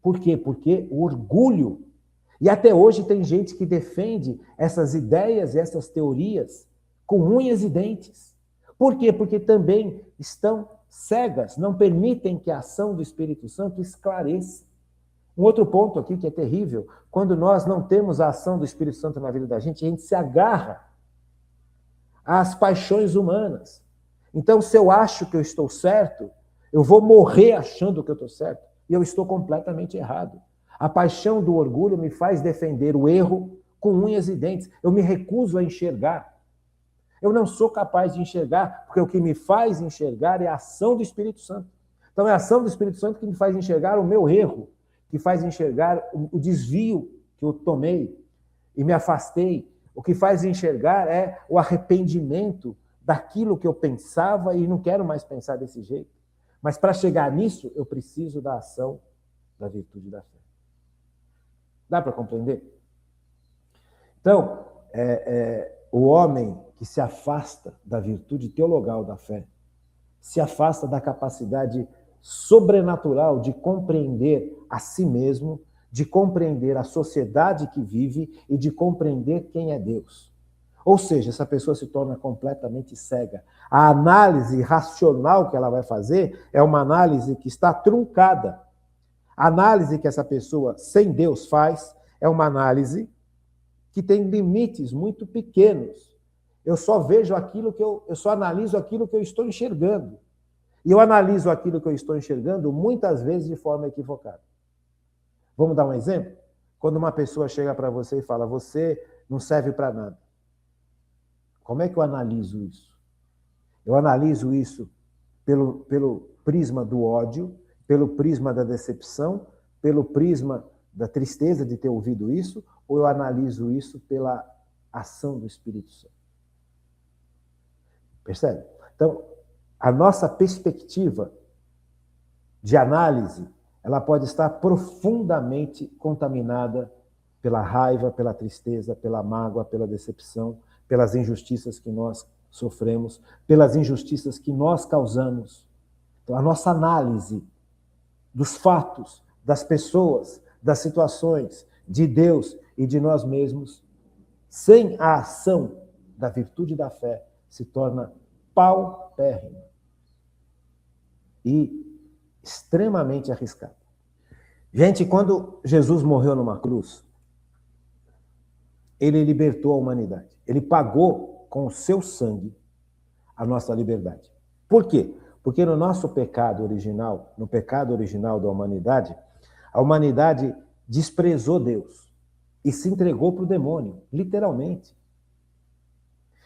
Por quê? Porque o orgulho. E até hoje tem gente que defende essas ideias e essas teorias com unhas e dentes. Por quê? Porque também estão cegas, não permitem que a ação do Espírito Santo esclareça. Um outro ponto aqui que é terrível, quando nós não temos a ação do Espírito Santo na vida da gente, a gente se agarra às paixões humanas. Então, se eu acho que eu estou certo, eu vou morrer achando que eu estou certo, e eu estou completamente errado. A paixão do orgulho me faz defender o erro com unhas e dentes. Eu me recuso a enxergar. Eu não sou capaz de enxergar, porque o que me faz enxergar é a ação do Espírito Santo. Então é a ação do Espírito Santo que me faz enxergar o meu erro, que faz enxergar o desvio que eu tomei e me afastei. O que faz enxergar é o arrependimento daquilo que eu pensava e não quero mais pensar desse jeito. Mas para chegar nisso, eu preciso da ação da virtude da fé. Dá para compreender? Então, o homem que se afasta da virtude teologal da fé, se afasta da capacidade sobrenatural de compreender a si mesmo, de compreender a sociedade que vive e de compreender quem é Deus. Ou seja, essa pessoa se torna completamente cega. A análise racional que ela vai fazer é uma análise que está truncada. A análise que essa pessoa sem Deus faz é uma análise que tem limites muito pequenos. Eu só vejo aquilo que eu só analiso aquilo que eu estou enxergando. E eu analiso aquilo que eu estou enxergando muitas vezes de forma equivocada. Vamos dar um exemplo? Quando uma pessoa chega para você e fala, você não serve para nada. Como é que eu analiso isso? Eu analiso isso pelo prisma do ódio, pelo prisma da decepção, pelo prisma da tristeza de ter ouvido isso, ou eu analiso isso pela ação do Espírito Santo? Percebe? Então, a nossa perspectiva de análise, ela pode estar profundamente contaminada pela raiva, pela tristeza, pela mágoa, pela decepção, pelas injustiças que nós sofremos, pelas injustiças que nós causamos. Então, a nossa análise dos fatos, das pessoas, das situações, de Deus e de nós mesmos, sem a ação da virtude da fé, se torna paupérrima e extremamente arriscada. Gente, quando Jesus morreu numa cruz, ele libertou a humanidade. Ele pagou com o seu sangue a nossa liberdade. Por quê? Porque no nosso pecado original, no pecado original da humanidade, a humanidade desprezou Deus. e se entregou para o demônio, literalmente.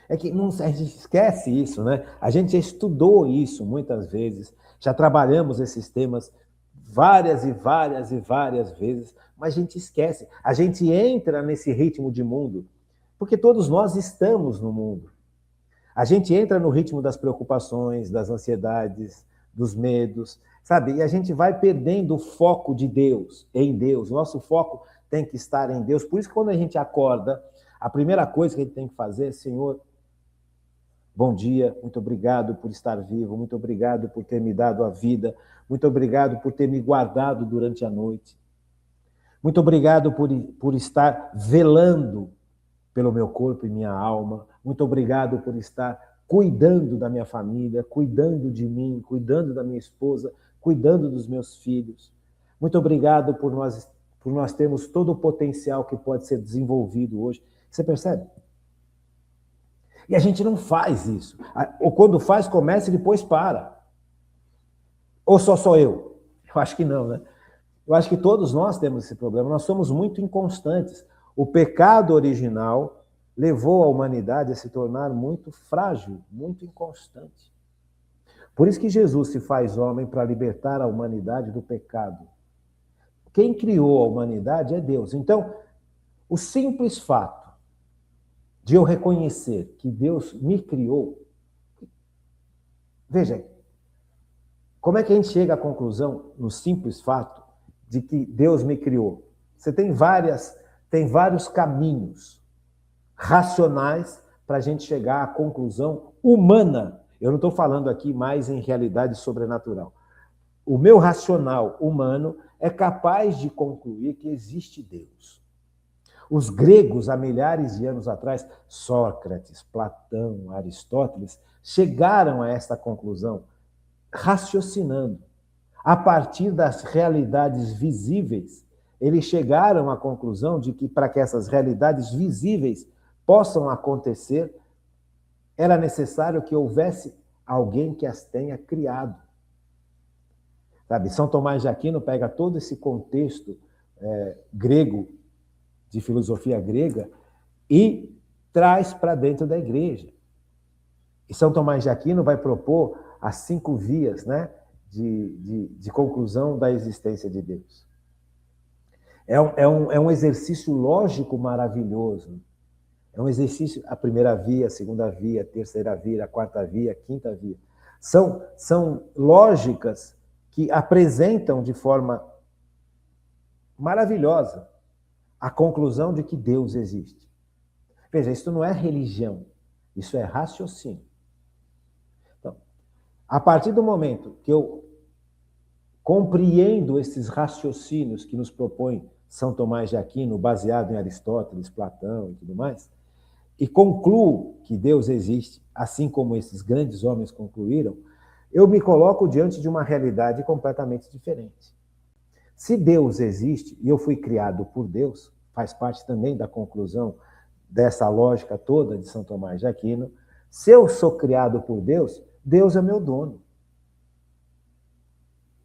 É que não, a gente esquece isso, né? A gente já estudou isso muitas vezes, já trabalhamos esses temas várias e várias e várias vezes, mas a gente esquece. A gente entra nesse ritmo de mundo, porque todos nós estamos no mundo. A gente entra no ritmo das preocupações, das ansiedades, dos medos, sabe? E a gente vai perdendo o foco de Deus, em Deus. Nosso foco tem que estar em Deus. Por isso que quando a gente acorda, a primeira coisa que a gente tem que fazer é, Senhor, bom dia, muito obrigado por estar vivo, muito obrigado por ter me dado a vida, muito obrigado por ter me guardado durante a noite. Muito obrigado por estar velando pelo meu corpo e minha alma. Muito obrigado por estar cuidando da minha família, cuidando de mim, cuidando da minha esposa, cuidando dos meus filhos. Muito obrigado por nós termos todo o potencial que pode ser desenvolvido hoje. Você percebe? E a gente não faz isso. Ou quando faz, começa e depois para. Ou só sou eu? Eu acho que não, né? Eu acho que todos nós temos esse problema. Nós somos muito inconstantes. O pecado original levou a humanidade a se tornar muito frágil, muito inconstante. Por isso que Jesus se faz homem para libertar a humanidade do pecado. Quem criou a humanidade é Deus. Então, o simples fato de eu reconhecer que Deus me criou, veja, como é que a gente chega à conclusão, no simples fato, de que Deus me criou? Você tem vários caminhos racionais para a gente chegar à conclusão humana. Eu não estou falando aqui mais em realidade sobrenatural. O meu racional humano é capaz de concluir que existe Deus. Os gregos, há milhares de anos atrás, Sócrates, Platão, Aristóteles, chegaram a esta conclusão, raciocinando. A partir das realidades visíveis, eles chegaram à conclusão de que, para que essas realidades visíveis possam acontecer, era necessário que houvesse alguém que as tenha criado. Sabe? São Tomás de Aquino pega todo esse contexto grego, de filosofia grega, e traz para dentro da igreja. E São Tomás de Aquino vai propor as 5 vias, né, de conclusão da existência de Deus. É um exercício lógico maravilhoso. É um exercício, a primeira via, a segunda via, a terceira via, a quarta via, a quinta via. São lógicas que apresentam de forma maravilhosa a conclusão de que Deus existe. Veja, isso não é religião, isso é raciocínio. Então, a partir do momento que eu compreendo esses raciocínios que nos propõe São Tomás de Aquino, baseado em Aristóteles, Platão e tudo mais, e concluo que Deus existe, assim como esses grandes homens concluíram, eu me coloco diante de uma realidade completamente diferente. Se Deus existe, e eu fui criado por Deus, faz parte também da conclusão dessa lógica toda de São Tomás de Aquino, se eu sou criado por Deus, Deus é meu dono.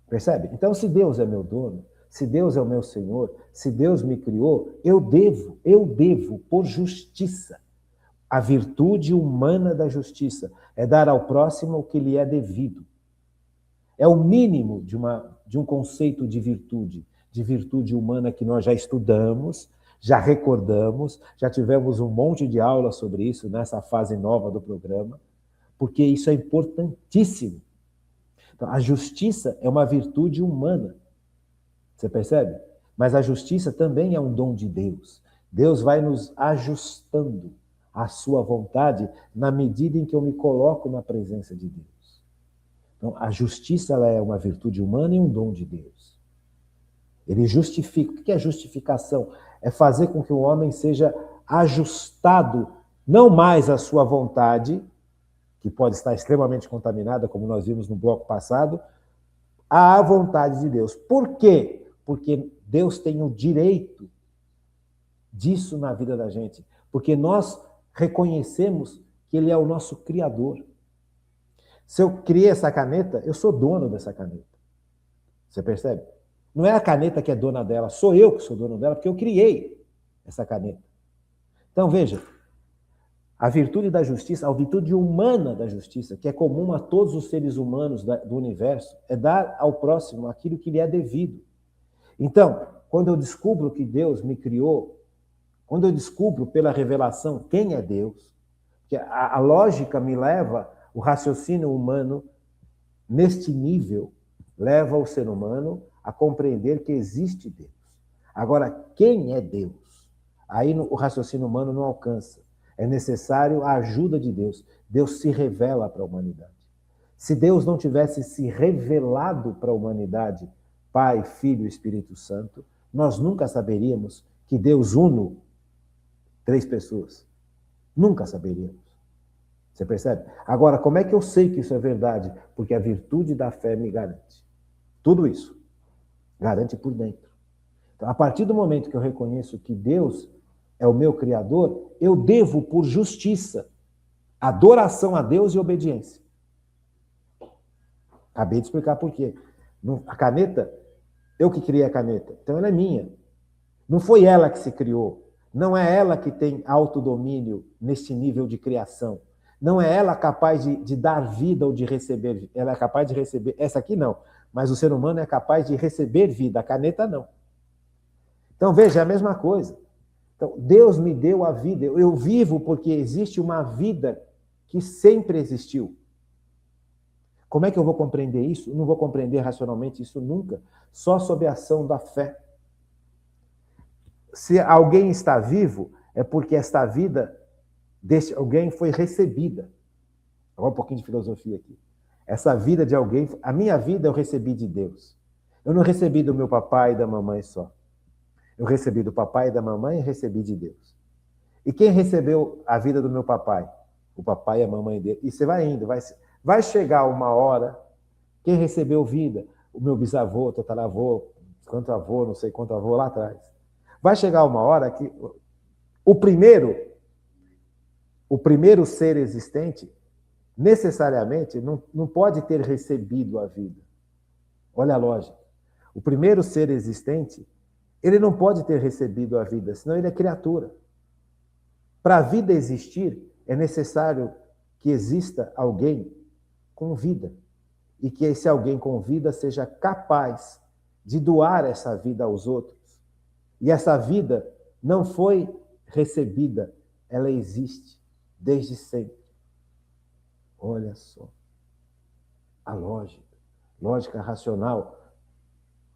Percebe? Então, se Deus é meu dono, se Deus é o meu Senhor, se Deus me criou, eu devo, por justiça, a virtude humana da justiça é dar ao próximo o que lhe é devido. É o mínimo de um conceito de virtude humana que nós já estudamos, já recordamos, já tivemos um monte de aulas sobre isso nessa fase nova do programa, porque isso é importantíssimo. Então, a justiça é uma virtude humana, você percebe? Mas a justiça também é um dom de Deus. Deus vai nos ajustando à sua vontade na medida em que eu me coloco na presença de Deus. Então, a justiça ela é uma virtude humana e um dom de Deus. Ele justifica. O que é justificação? É fazer com que o homem seja ajustado não mais à sua vontade, que pode estar extremamente contaminada, como nós vimos no bloco passado, à vontade de Deus. Por quê? Porque Deus tem o direito disso na vida da gente. Porque nós reconhecemos que Ele é o nosso Criador. Se eu criei essa caneta, eu sou dono dessa caneta. Você percebe? Não é a caneta que é dona dela, sou eu que sou dono dela, porque eu criei essa caneta. Então, veja, a virtude da justiça, a virtude humana da justiça, que é comum a todos os seres humanos do universo, é dar ao próximo aquilo que lhe é devido. Então, quando eu descubro que Deus me criou, quando eu descubro pela revelação quem é Deus, que a lógica me leva, o raciocínio humano, neste nível, leva o ser humano a compreender que existe Deus. Agora, quem é Deus? Aí o raciocínio humano não alcança. É necessário a ajuda de Deus. Deus se revela para a humanidade. Se Deus não tivesse se revelado para a humanidade, Pai, Filho e Espírito Santo, nós nunca saberíamos que Deus uno 3 pessoas. Nunca saberíamos. Você percebe? Agora, como é que eu sei que isso é verdade? Porque a virtude da fé me garante. Tudo isso. Garante por dentro. Então, a partir do momento que eu reconheço que Deus é o meu Criador, eu devo, por justiça, adoração a Deus e obediência. Acabei de explicar por quê. A caneta, eu que criei a caneta, então ela é minha. Não foi ela que se criou. Não é ela que tem autodomínio neste nível de criação. Não é ela capaz de dar vida ou de receber. Ela é capaz de receber. Essa aqui não. Mas o ser humano é capaz de receber vida. A caneta não. Então, veja, é a mesma coisa. Então, Deus me deu a vida. Eu vivo porque existe uma vida que sempre existiu. Como é que eu vou compreender isso? Não vou compreender racionalmente isso nunca. Só sob a ação da fé. Se alguém está vivo, é porque esta vida deste alguém foi recebida. Agora um pouquinho de filosofia aqui. Essa vida de alguém, a minha vida eu recebi de Deus. Eu não recebi do meu papai e da mamãe só. Eu recebi do papai e da mamãe e recebi de Deus. E quem recebeu a vida do meu papai? O papai e a mamãe dele. E você vai indo, vai chegar uma hora, quem recebeu vida? O meu bisavô, tataravô, quanto avô, não sei quanto avô lá atrás. Vai chegar uma hora que o primeiro ser existente, necessariamente, não pode ter recebido a vida. Olha a lógica. O primeiro ser existente, ele não pode ter recebido a vida, senão ele é criatura. Para a vida existir, é necessário que exista alguém com vida. E que esse alguém com vida seja capaz de doar essa vida aos outros. E essa vida não foi recebida, ela existe desde sempre. Olha só. A lógica racional.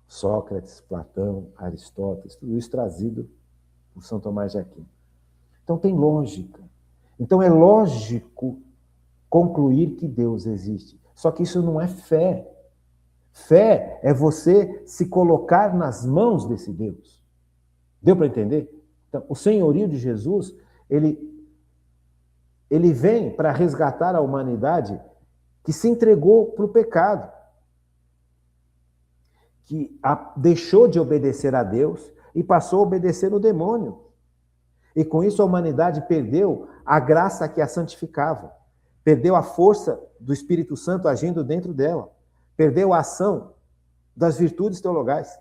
Sócrates, Platão, Aristóteles, tudo isso trazido por São Tomás de Aquino. Então tem lógica. Então é lógico concluir que Deus existe. Só que isso não é fé. Fé é você se colocar nas mãos desse Deus. Deu para entender? Então, o senhorio de Jesus, ele vem para resgatar a humanidade que se entregou para o pecado, que deixou de obedecer a Deus e passou a obedecer o demônio. E com isso a humanidade perdeu a graça que a santificava, perdeu a força do Espírito Santo agindo dentro dela, perdeu a ação das virtudes teologais.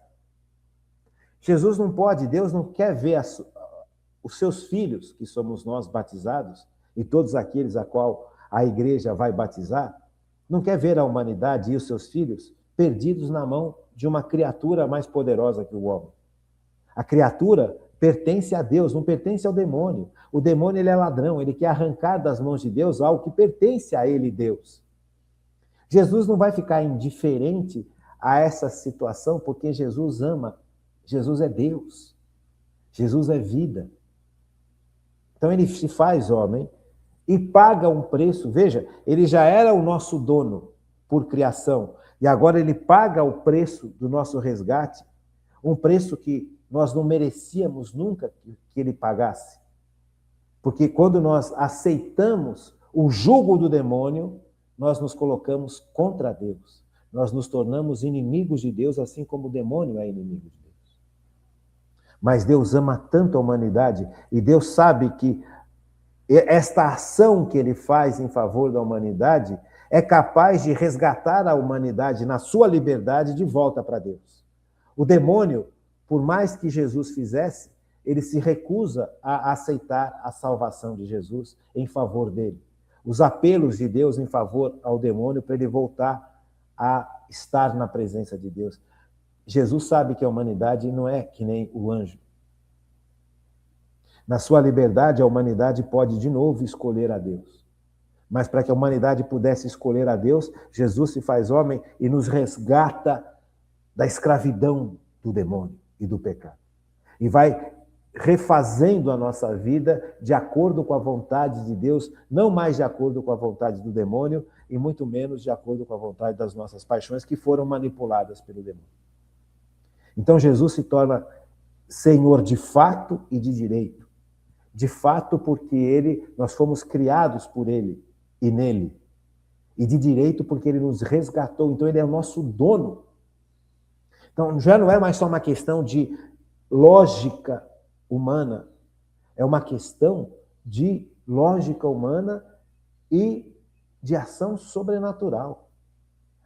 Jesus não pode, Deus não quer ver os seus filhos, que somos nós batizados, e todos aqueles a qual a igreja vai batizar, não quer ver a humanidade e os seus filhos perdidos na mão de uma criatura mais poderosa que o homem. A criatura pertence a Deus, não pertence ao demônio. O demônio, ele é ladrão, ele quer arrancar das mãos de Deus algo que pertence a ele, Deus. Jesus não vai ficar indiferente a essa situação, porque Jesus ama. Jesus é Deus. Jesus é vida. Então ele se faz homem e paga um preço. Veja, ele já era o nosso dono por criação, e agora ele paga o preço do nosso resgate, um preço que nós não merecíamos nunca que ele pagasse. Porque quando nós aceitamos o jugo do demônio, nós nos colocamos contra Deus. Nós nos tornamos inimigos de Deus, assim como o demônio é inimigo de Deus. Mas Deus ama tanto a humanidade, e Deus sabe que esta ação que ele faz em favor da humanidade é capaz de resgatar a humanidade na sua liberdade de volta para Deus. O demônio, por mais que Jesus fizesse, ele se recusa a aceitar a salvação de Jesus em favor dele. Os apelos de Deus em favor ao demônio para ele voltar a estar na presença de Deus. Jesus sabe que a humanidade não é que nem o anjo. Na sua liberdade, a humanidade pode de novo escolher a Deus. Mas para que a humanidade pudesse escolher a Deus, Jesus se faz homem e nos resgata da escravidão do demônio e do pecado. E vai refazendo a nossa vida de acordo com a vontade de Deus, não mais de acordo com a vontade do demônio e muito menos de acordo com a vontade das nossas paixões que foram manipuladas pelo demônio. Então Jesus se torna Senhor de fato e de direito. De fato porque nós fomos criados por ele e nele. E de direito porque ele nos resgatou, então ele é o nosso dono. Então já não é mais só uma questão de lógica humana, é uma questão de lógica humana e de ação sobrenatural.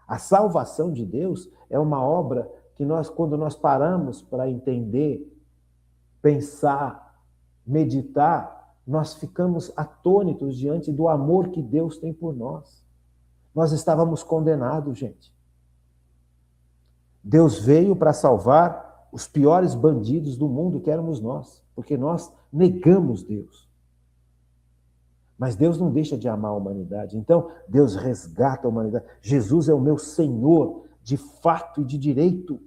A salvação de Deus é uma obra que quando nós paramos para entender, pensar, meditar, nós ficamos atônitos diante do amor que Deus tem por nós. Nós estávamos condenados, gente. Deus veio para salvar os piores bandidos do mundo, que éramos nós, porque nós negamos Deus. Mas Deus não deixa de amar a humanidade. Então, Deus resgata a humanidade. Jesus é o meu Senhor, de fato e de direito.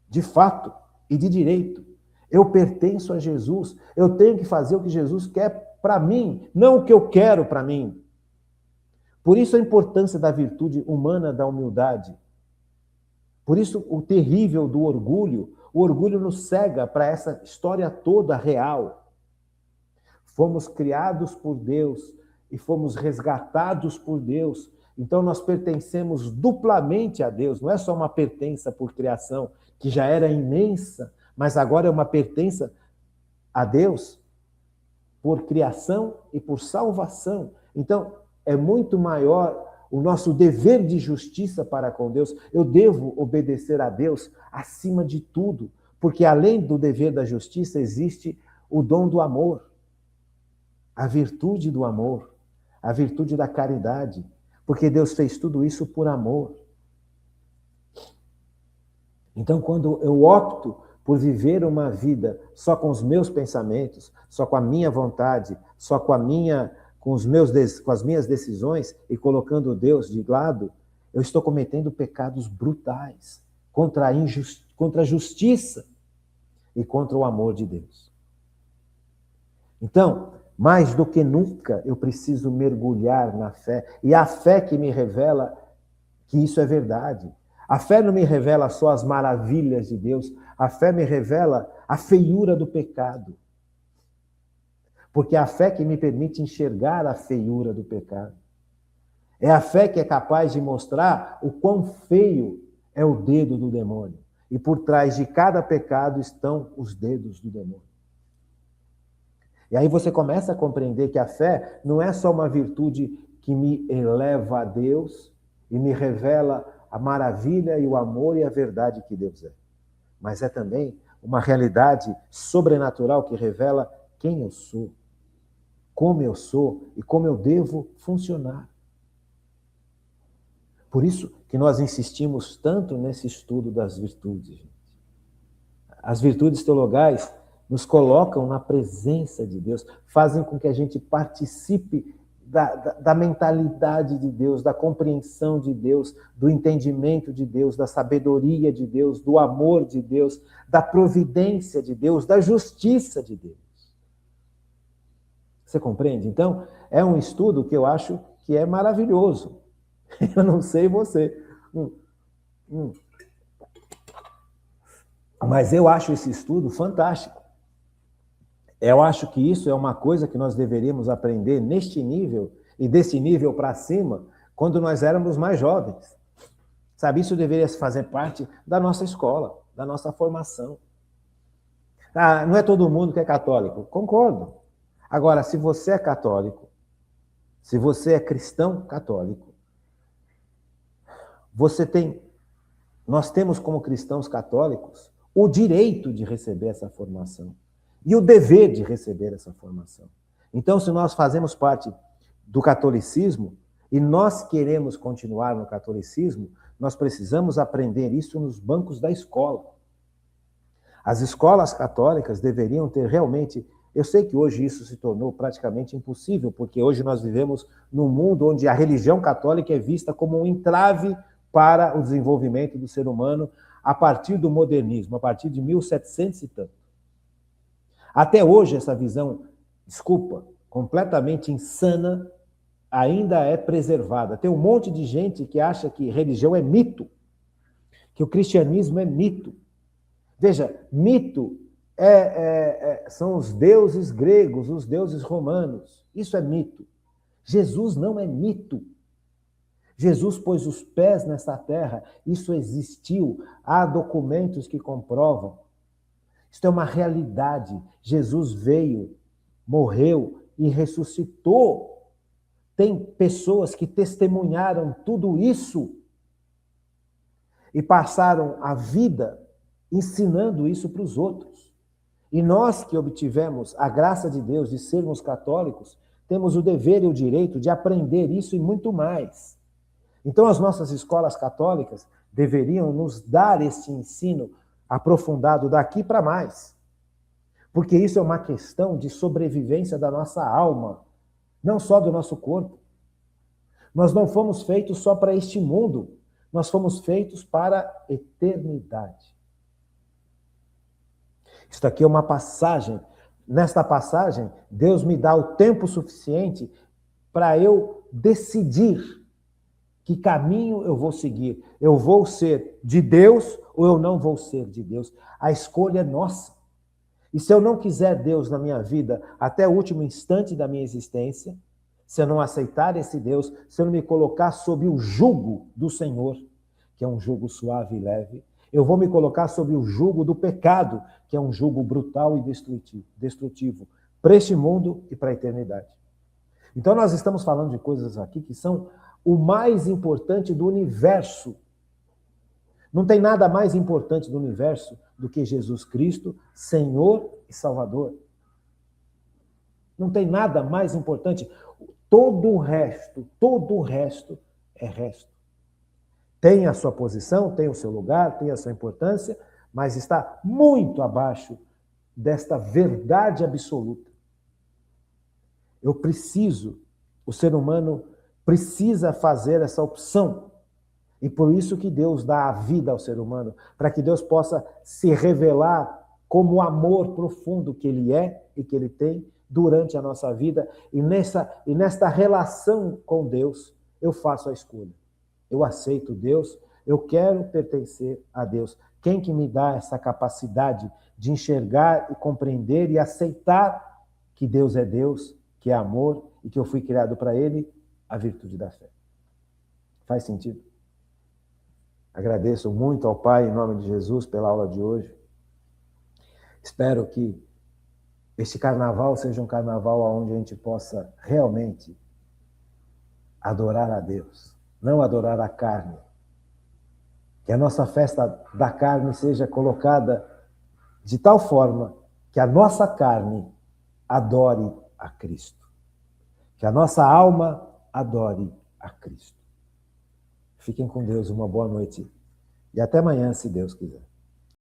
De fato e de direito. Eu pertenço a Jesus. Eu tenho que fazer o que Jesus quer para mim, não o que eu quero para mim. Por isso a importância da virtude humana da humildade. Por isso o terrível do orgulho. O orgulho nos cega para essa história toda real. Fomos criados por Deus e fomos resgatados por Deus. Então nós pertencemos duplamente a Deus. Não é só uma pertença por criação, que já era imensa, mas agora é uma pertença a Deus por criação e por salvação. Então é muito maior o nosso dever de justiça para com Deus. Eu devo obedecer a Deus acima de tudo, porque além do dever da justiça existe o dom do amor, a virtude do amor, a virtude da caridade, porque Deus fez tudo isso por amor. Então, quando eu opto por viver uma vida só com os meus pensamentos, só com a minha vontade, só com as minhas decisões e colocando Deus de lado, eu estou cometendo pecados brutais contra a justiça e contra o amor de Deus. Então, mais do que nunca, eu preciso mergulhar na fé. E a fé que me revela que isso é verdade. A fé não me revela só as maravilhas de Deus, a fé me revela a feiura do pecado. Porque é a fé que me permite enxergar a feiura do pecado. É a fé que é capaz de mostrar o quão feio é o dedo do demônio. E por trás de cada pecado estão os dedos do demônio. E aí você começa a compreender que a fé não é só uma virtude que me eleva a Deus e me revela a maravilha e o amor e a verdade que Deus é. Mas é também uma realidade sobrenatural que revela quem eu sou, como eu sou e como eu devo funcionar. Por isso que nós insistimos tanto nesse estudo das virtudes. Gente. As virtudes teologais nos colocam na presença de Deus, fazem com que a gente participe da mentalidade de Deus, da compreensão de Deus, do entendimento de Deus, da sabedoria de Deus, do amor de Deus, da providência de Deus, da justiça de Deus. Você compreende? Então, é um estudo que eu acho que é maravilhoso. Eu não sei você. Mas eu acho esse estudo fantástico. Eu acho que isso é uma coisa que nós deveríamos aprender neste nível e desse nível para cima quando nós éramos mais jovens. Sabe, isso deveria fazer parte da nossa escola, da nossa formação. Ah, não é todo mundo que é católico. Concordo. Agora, se você é católico, se você é cristão católico, nós temos como cristãos católicos o direito de receber essa formação e o dever de receber essa formação. Então, se nós fazemos parte do catolicismo e nós queremos continuar no catolicismo, nós precisamos aprender isso nos bancos da escola. As escolas católicas deveriam ter realmente... Eu sei que hoje isso se tornou praticamente impossível, porque hoje nós vivemos num mundo onde a religião católica é vista como um entrave para o desenvolvimento do ser humano a partir do modernismo, a partir de 1700 e tanto. Até hoje, essa visão, desculpa, completamente insana, ainda é preservada. Tem um monte de gente que acha que religião é mito, que o cristianismo é mito. Veja, mito são os deuses gregos, os deuses romanos. Isso é mito. Jesus não é mito. Jesus pôs os pés nessa terra, isso existiu, há documentos que comprovam. Isso é uma realidade. Jesus veio, morreu e ressuscitou. Tem pessoas que testemunharam tudo isso e passaram a vida ensinando isso para os outros. E nós que obtivemos a graça de Deus de sermos católicos, temos o dever e o direito de aprender isso e muito mais. Então, as nossas escolas católicas deveriam nos dar esse ensino aprofundado daqui para mais. Porque isso é uma questão de sobrevivência da nossa alma, não só do nosso corpo. Nós não fomos feitos só para este mundo, nós fomos feitos para a eternidade. Isso aqui é uma passagem. Nesta passagem, Deus me dá o tempo suficiente para eu decidir que caminho eu vou seguir. Eu vou ser de Deus ou eu não vou ser de Deus. A escolha é nossa. E se eu não quiser Deus na minha vida até o último instante da minha existência, se eu não aceitar esse Deus, se eu não me colocar sob o jugo do Senhor, que é um jugo suave e leve, eu vou me colocar sob o jugo do pecado, que é um jugo brutal e destrutivo para este mundo e para a eternidade. Então nós estamos falando de coisas aqui que são o mais importante do universo. Não tem nada mais importante do universo do que Jesus Cristo, Senhor e Salvador. Não tem nada mais importante. Todo o resto é resto. Tem a sua posição, tem o seu lugar, tem a sua importância, mas está muito abaixo desta verdade absoluta. O ser humano precisa fazer essa opção. E por isso que Deus dá a vida ao ser humano, para que Deus possa se revelar como o amor profundo que Ele é e que Ele tem durante a nossa vida. E nesta relação com Deus, eu faço a escolha. Eu aceito Deus, eu quero pertencer a Deus. Quem que me dá essa capacidade de enxergar e compreender e aceitar que Deus é Deus, que é amor e que eu fui criado para Ele? A virtude da fé. Faz sentido? Agradeço muito ao Pai, em nome de Jesus, pela aula de hoje. Espero que este carnaval seja um carnaval onde a gente possa realmente adorar a Deus, não adorar a carne. Que a nossa festa da carne seja colocada de tal forma que a nossa carne adore a Cristo. Que a nossa alma adore a Cristo. Fiquem com Deus, uma boa noite. E até amanhã, se Deus quiser.